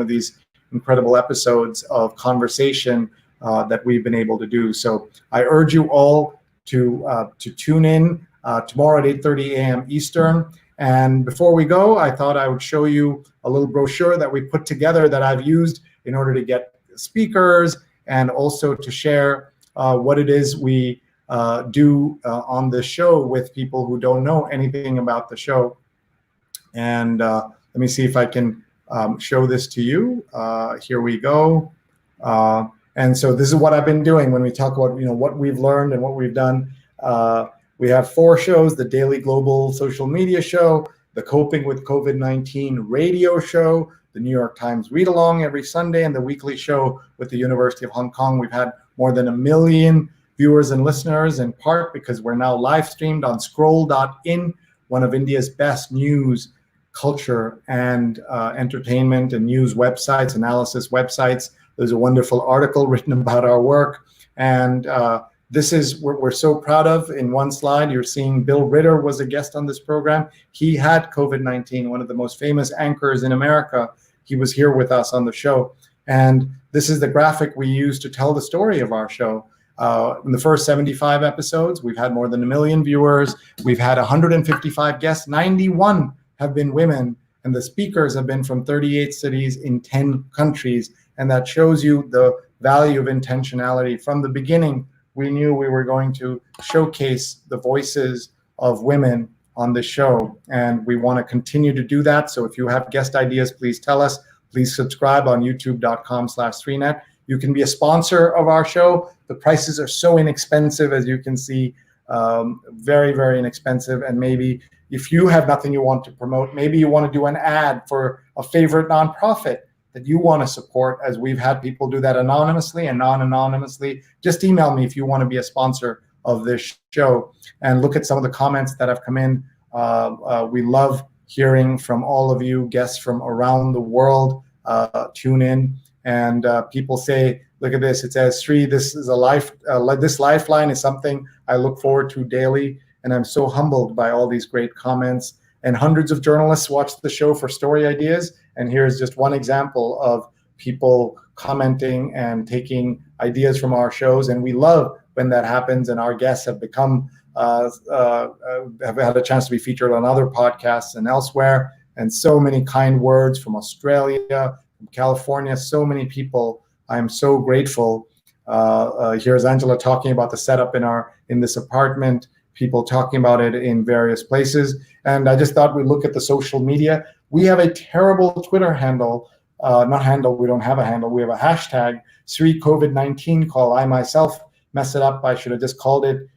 of these incredible episodes of conversation that we've been able to do. So I urge you all to tune in tomorrow at 8:30 a.m. Eastern. And before we go, I thought I would show you a little brochure that we put together that I've used in order to get speakers and also to share what it is we do on this show with people who don't know anything about the show. And let me see if I can show this to you. Here we go. And so this is what I've been doing when we talk about what we've learned and what we've done. We have 4 shows: the Daily Global Social Media Show, the Coping with COVID-19 radio show, the New York Times Read Along every Sunday, and the weekly show with the University of Hong Kong. We've had more than 1 million viewers and listeners, in part because we're now live streamed on scroll.in, one of India's best news, culture, and entertainment and news websites, analysis websites. There's a wonderful article written about our work. And this is what we're so proud of. In one slide, you're seeing Bill Ritter was a guest on this program. He had COVID-19, one of the most famous anchors in America. He was here with us on the show. And this is the graphic we use to tell the story of our show. In the first 75 episodes, we've had more than 1 million viewers. We've had 155 guests. 91 have been women, and the speakers have been from 38 cities in 10 countries. And that shows you the value of intentionality. From the beginning, we knew we were going to showcase the voices of women on this show, and we want to continue to do that. So if you have guest ideas, please tell us. Please subscribe on youtube.com/SreeNet. You can be a sponsor of our show. The prices are so inexpensive, as you can see, very, very inexpensive. And maybe if you have nothing you want to promote, maybe you want to do an ad for a favorite nonprofit that you want to support, as we've had people do that anonymously and non-anonymously. Just email me if you want to be a sponsor of this show. And look at some of the comments that have come in. We love hearing from all of you, guests from around the world. Tune in, and people say, look at this. It says, Sree, this is this lifeline is something I look forward to daily, and I'm so humbled by all these great comments. And hundreds of journalists watch the show for story ideas. And here's just one example of people commenting and taking ideas from our shows. And we love when that happens. And our guests have become, have had a chance to be featured on other podcasts and elsewhere. And so many kind words from Australia, from California, so many people. I'm so grateful. Here's Angela talking about the setup in this apartment, people talking about it in various places. And I just thought we'd look at the social media. We have a terrible Twitter handle, we don't have a handle. We have a hashtag, Sree COVID-19 call. I myself messed it up. I should have just called it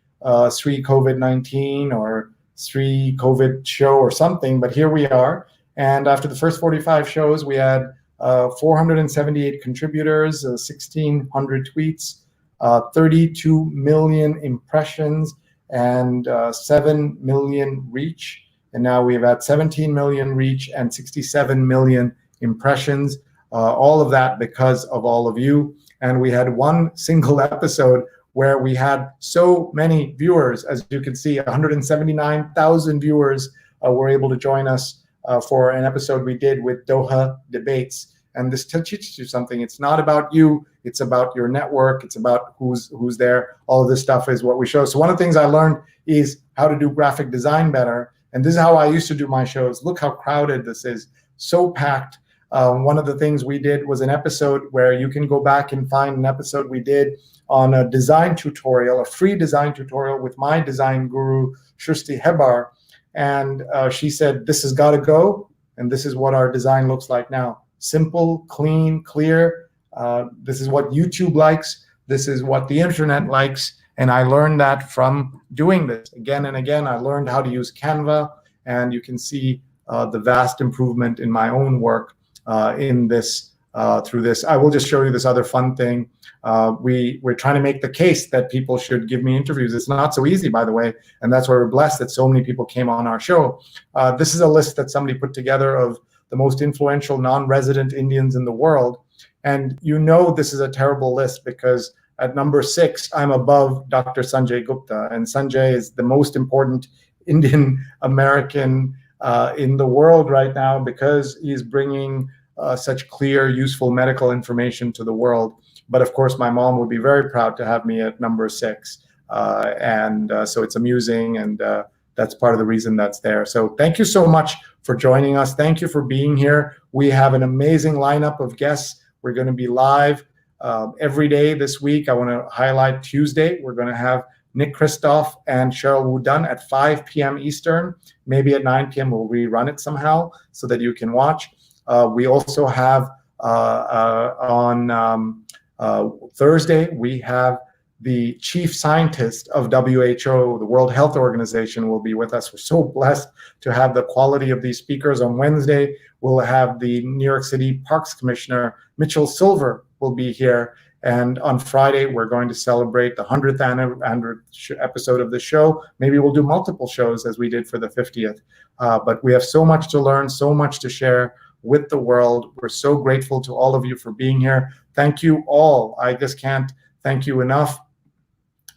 Sree COVID-19 or Sree COVID show or something, but here we are. And after the first 45 shows, we had 478 contributors, 1,600 tweets, 32 million impressions, and 7 million reach. And now we've had 17 million reach and 67 million impressions. All of that because of all of you. And we had one single episode where we had so many viewers. As you can see, 179,000 viewers were able to join us for an episode we did with Doha Debates. and this teaches you something. It's not about you, it's about your network, it's about who's there. All of this stuff is what we show. So one of the things I learned is how to do graphic design better, and this is how I used to do my shows. Look how crowded this is, so packed. One of the things we did was an episode where you can go back and find an episode we did on a design tutorial, a free design tutorial with my design guru, Shrusti Hebar. And she said, this has got to go, and this is what our design looks like now. Simple, clean, clear. This is what YouTube likes. This is what the internet likes. And I learned that from doing this again and again. I learned how to use Canva, and you can see the vast improvement in my own work in this through this. I will just show you this other fun thing. We're trying to make the case that people should give me interviews. It's not so easy, by the way, and that's why we're blessed that so many people came on our show. This is a list that somebody put together of the most influential non-resident Indians in the world. And you know this is a terrible list because at number 6, I'm above Dr. Sanjay Gupta. And Sanjay is the most important Indian American in the world right now because he's bringing such clear, useful medical information to the world. But of course, my mom would be very proud to have me at number 6. So it's amusing, and that's part of the reason that's there. So thank you so much for joining us. Thank you for being here. We have an amazing lineup of guests. We're going to be live every day this week. I want to highlight Tuesday. We're going to have Nick Kristof and Cheryl Wu Dunn at 5 p.m. Eastern. Maybe at 9 p.m. we'll rerun it somehow so that you can watch. We also have on Thursday, we have the chief scientist of WHO, the World Health Organization, will be with us. We're so blessed to have the quality of these speakers. On Wednesday, we'll have the New York City Parks Commissioner, Mitchell Silver, will be here. And on Friday, we're going to celebrate the 100th episode of the show. Maybe we'll do multiple shows as we did for the 50th. But we have so much to learn, so much to share with the world. We're so grateful to all of you for being here. Thank you all. I just can't thank you enough.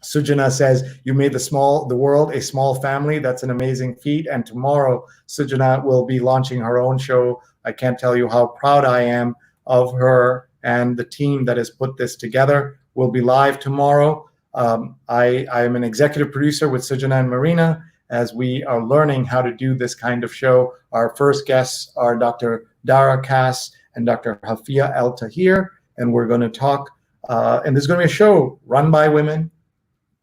Sujana says, you made the world a small family. That's an amazing feat. And tomorrow, Sujana will be launching her own show. I can't tell you how proud I am of her and the team that has put this together. We'll be live tomorrow. I am an executive producer with Sujana and Marina as we are learning how to do this kind of show. Our first guests are Dr. Dara Kass and Dr. Hafia El Tahir, and we're going to talk, and there's going to be a show run by women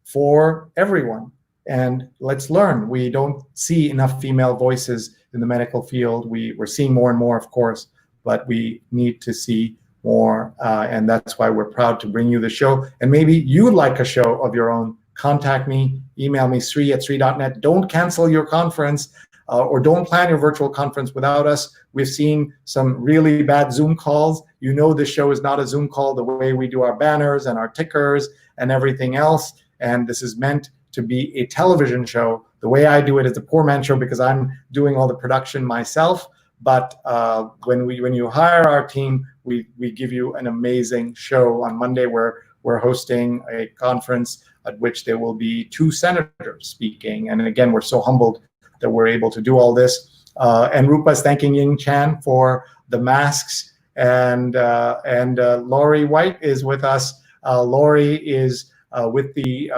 for everyone. And let's learn. We don't see enough female voices in the medical field. We're seeing more and more, of course, but we need to see more, and that's why we're proud to bring you the show. And maybe you'd like a show of your own. Contact me, email me, sree@sree.net. Don't cancel your conference or don't plan your virtual conference without us. We've seen some really bad Zoom calls. You know this show is not a Zoom call the way we do our banners and our tickers and everything else. And this is meant to be a television show. The way I do it is a poor man show because I'm doing all the production myself. But when you hire our team, we give you an amazing show. On Monday, we're hosting a conference at which there will be 2 senators speaking. And again, we're so humbled that we're able to do all this. And Rupa's thanking Ying Chan for the masks. And Laurie White is with us. Laurie is with the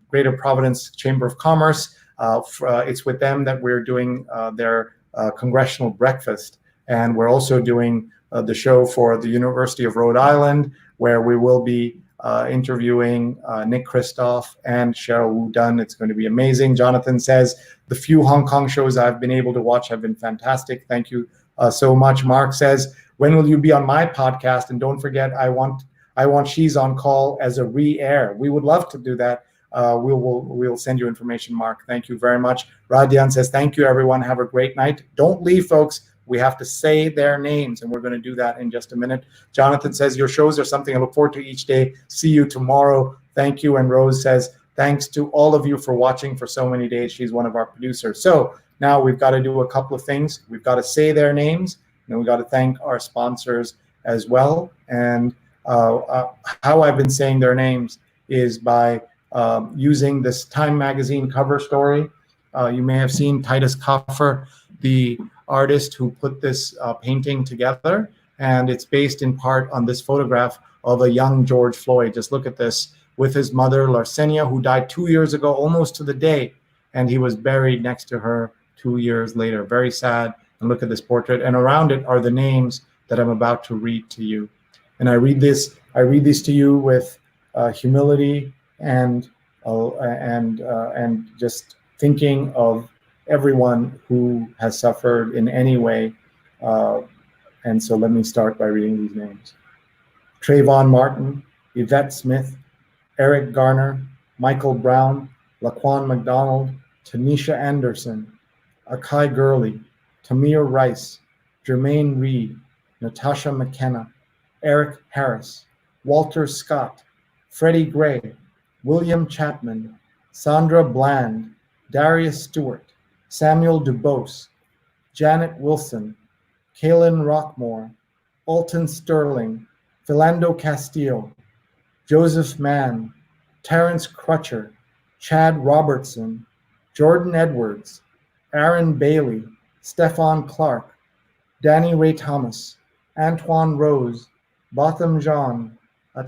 Greater Providence Chamber of Commerce. It's with them that we're doing their congressional breakfast. And we're also doing the show for the University of Rhode Island, where we will be interviewing Nick Kristof and Cheryl Wu Dunn. It's going to be amazing. Jonathan says, the few Hong Kong shows I've been able to watch have been fantastic. Thank you so much. Mark says, when will you be on my podcast? And don't forget, I want She's on Call as a re-air. We would love to do that. We'll send you information, Mark. Thank you very much. Radian says, thank you, everyone. Have a great night. Don't leave, folks. We have to say their names, and we're going to do that in just a minute. Jonathan says, your shows are something I look forward to each day. See you tomorrow. Thank you. And Rose says, thanks to all of you for watching for so many days. She's one of our producers. So now we've got to do a couple of things. We've got to say their names, and we've got to thank our sponsors as well. And how I've been saying their names is by using this Time magazine cover story. You may have seen Titus Koffer, the artist who put this painting together. And it's based in part on this photograph of a young George Floyd. Just look at this, with his mother, Larsenia, who died 2 years ago, almost to the day. And he was buried next to her 2 years later. Very sad. And look at this portrait. And around it are the names that I'm about to read to you. And I read these to you with humility and just thinking of everyone who has suffered in any way. And so let me start by reading these names. Trayvon Martin, Yvette Smith, Eric Garner, Michael Brown, Laquan McDonald, Tanisha Anderson, Akai Gurley, Tamir Rice, Jermaine Reed, Natasha McKenna, Eric Harris, Walter Scott, Freddie Gray, William Chapman, Sandra Bland, Darius Stewart, Samuel DuBose, Janet Wilson, Kaylin Rockmore, Alton Sterling, Philando Castillo, Joseph Mann, Terrence Crutcher, Chad Robertson, Jordan Edwards, Aaron Bailey, Stefan Clark, Danny Ray Thomas, Antoine Rose, Botham Jean,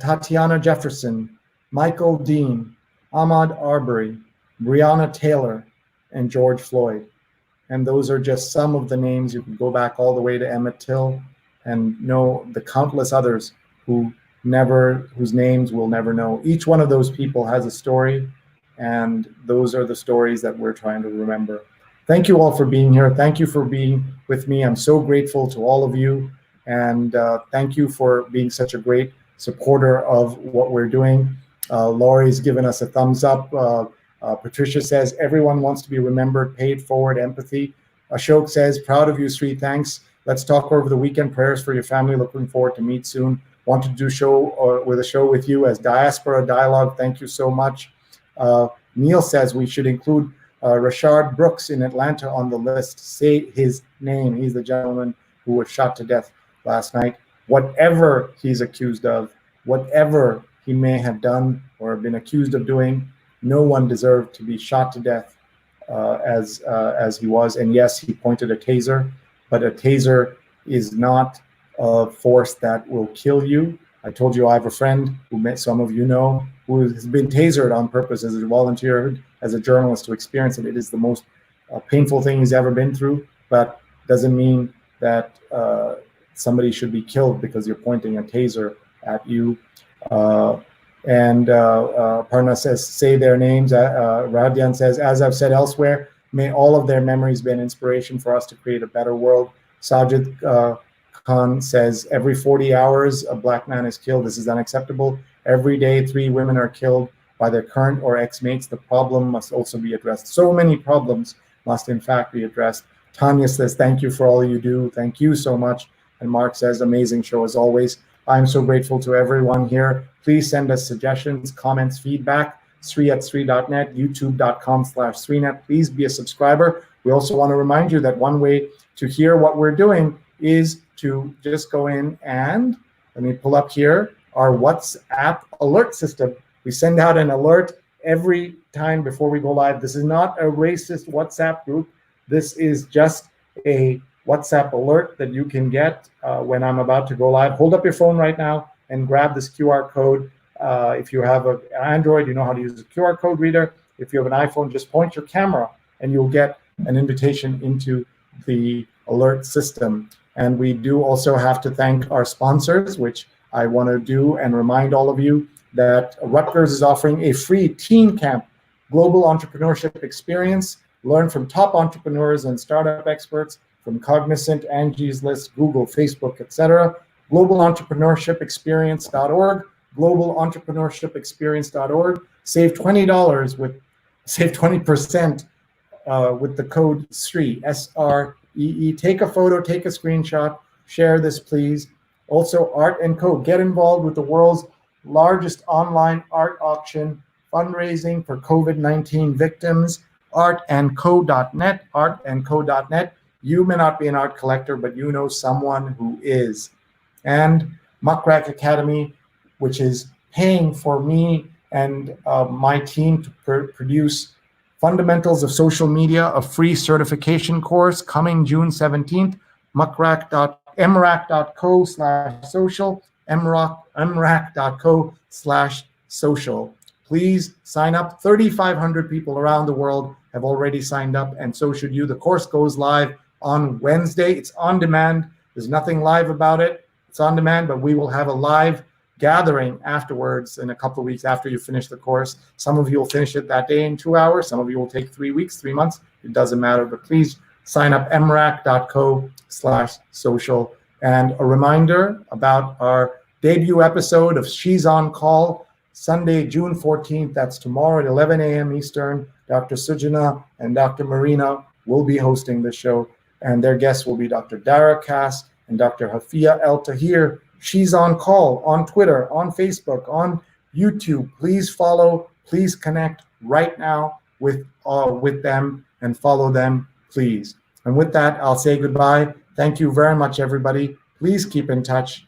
Tatiana Jefferson, Michael Dean, Ahmaud Arbery, Breonna Taylor, and George Floyd. And those are just some of the names. You can go back all the way to Emmett Till and know the countless others whose names we'll never know. Each one of those people has a story, and those are the stories that we're trying to remember. Thank you all for being here. Thank you for being with me. I'm so grateful to all of you, and thank you for being such a great supporter of what we're doing. Laurie's given us a thumbs up. Patricia says, everyone wants to be remembered, paid forward, empathy. Ashok says, proud of you, Sree, thanks. Let's talk over the weekend. Prayers for your family. Looking forward to meet soon. Want to do a show with you as Diaspora Dialogue. Thank you so much. Neil says we should include Rashard Brooks in Atlanta on the list. Say his name. He's the gentleman who was shot to death last night. Whatever he's accused of, whatever he may have done or been accused of doing, no one deserved to be shot to death as he was. And yes, he pointed a taser, but a taser is not a force that will kill you. I told you I have a friend who some of you know, who has been tasered on purpose as a volunteer, as a journalist to experience it. It is the most painful thing he's ever been through, but doesn't mean that somebody should be killed because you're pointing a taser at you. Parna says, say their names. Radyan says, as I've said elsewhere, may all of their memories be an inspiration for us to create a better world. Sajid Khan says, every 40 hours, a Black man is killed. This is unacceptable. Every day, 3 women are killed by their current or ex-mates. The problem must also be addressed. So many problems must, in fact, be addressed. Tanya says, thank you for all you do. Thank you so much. And Mark says, amazing show as always. I'm so grateful to everyone here. Please send us suggestions, comments, feedback, sree@sree.net, youtube.com/sreenet. Please be a subscriber. We also want to remind you that one way to hear what we're doing is to just go in and, let me pull up here, our WhatsApp alert system. We send out an alert every time before we go live. This is not a racist WhatsApp group. This is just a WhatsApp alert that you can get when I'm about to go live. Hold up your phone right now and grab this QR code. If you have an Android, you know how to use the QR code reader. If you have an iPhone, just point your camera and you'll get an invitation into the alert system. And we do also have to thank our sponsors, which I want to do and remind all of you that Rutgers is offering a free teen camp, global entrepreneurship experience. Learn from top entrepreneurs and startup experts from Cognizant, Angie's List, Google, Facebook, etc. globalentrepreneurshipexperience.org, globalentrepreneurshipexperience.org. Save save 20% with the code SREE, S-R-E-E. Take a photo, take a screenshot, share this, please. Also, Art & Co. Get involved with the world's largest online art auction, fundraising for COVID-19 victims. artandco.net, artandco.net. You may not be an art collector, but you know someone who is. And Muckrack Academy, which is paying for me and my team to produce Fundamentals of Social Media, a free certification course coming June 17th, muckrack.com. mrac.co/social, mrac.co/social. Please sign up. 3,500 people around the world have already signed up, and so should you. The course goes live on Wednesday. It's on demand. There's nothing live about it. It's on demand, but we will have a live gathering afterwards in a couple of weeks after you finish the course. Some of you will finish it that day in 2 hours. Some of you will take 3 weeks, 3 months. It doesn't matter, but please sign up mrac.co/social. And a reminder about our debut episode of She's on Call, Sunday, June 14th. That's tomorrow at 11 a.m. Eastern. Dr. Sujana and Dr. Marina will be hosting the show, and their guests will be Dr. Dara Kass and Dr. Hafia El Tahir. She's on Call on Twitter, on Facebook, on YouTube. Please follow, please connect right now with them and follow them, please. And with that, I'll say goodbye. Thank you very much, everybody. Please keep in touch.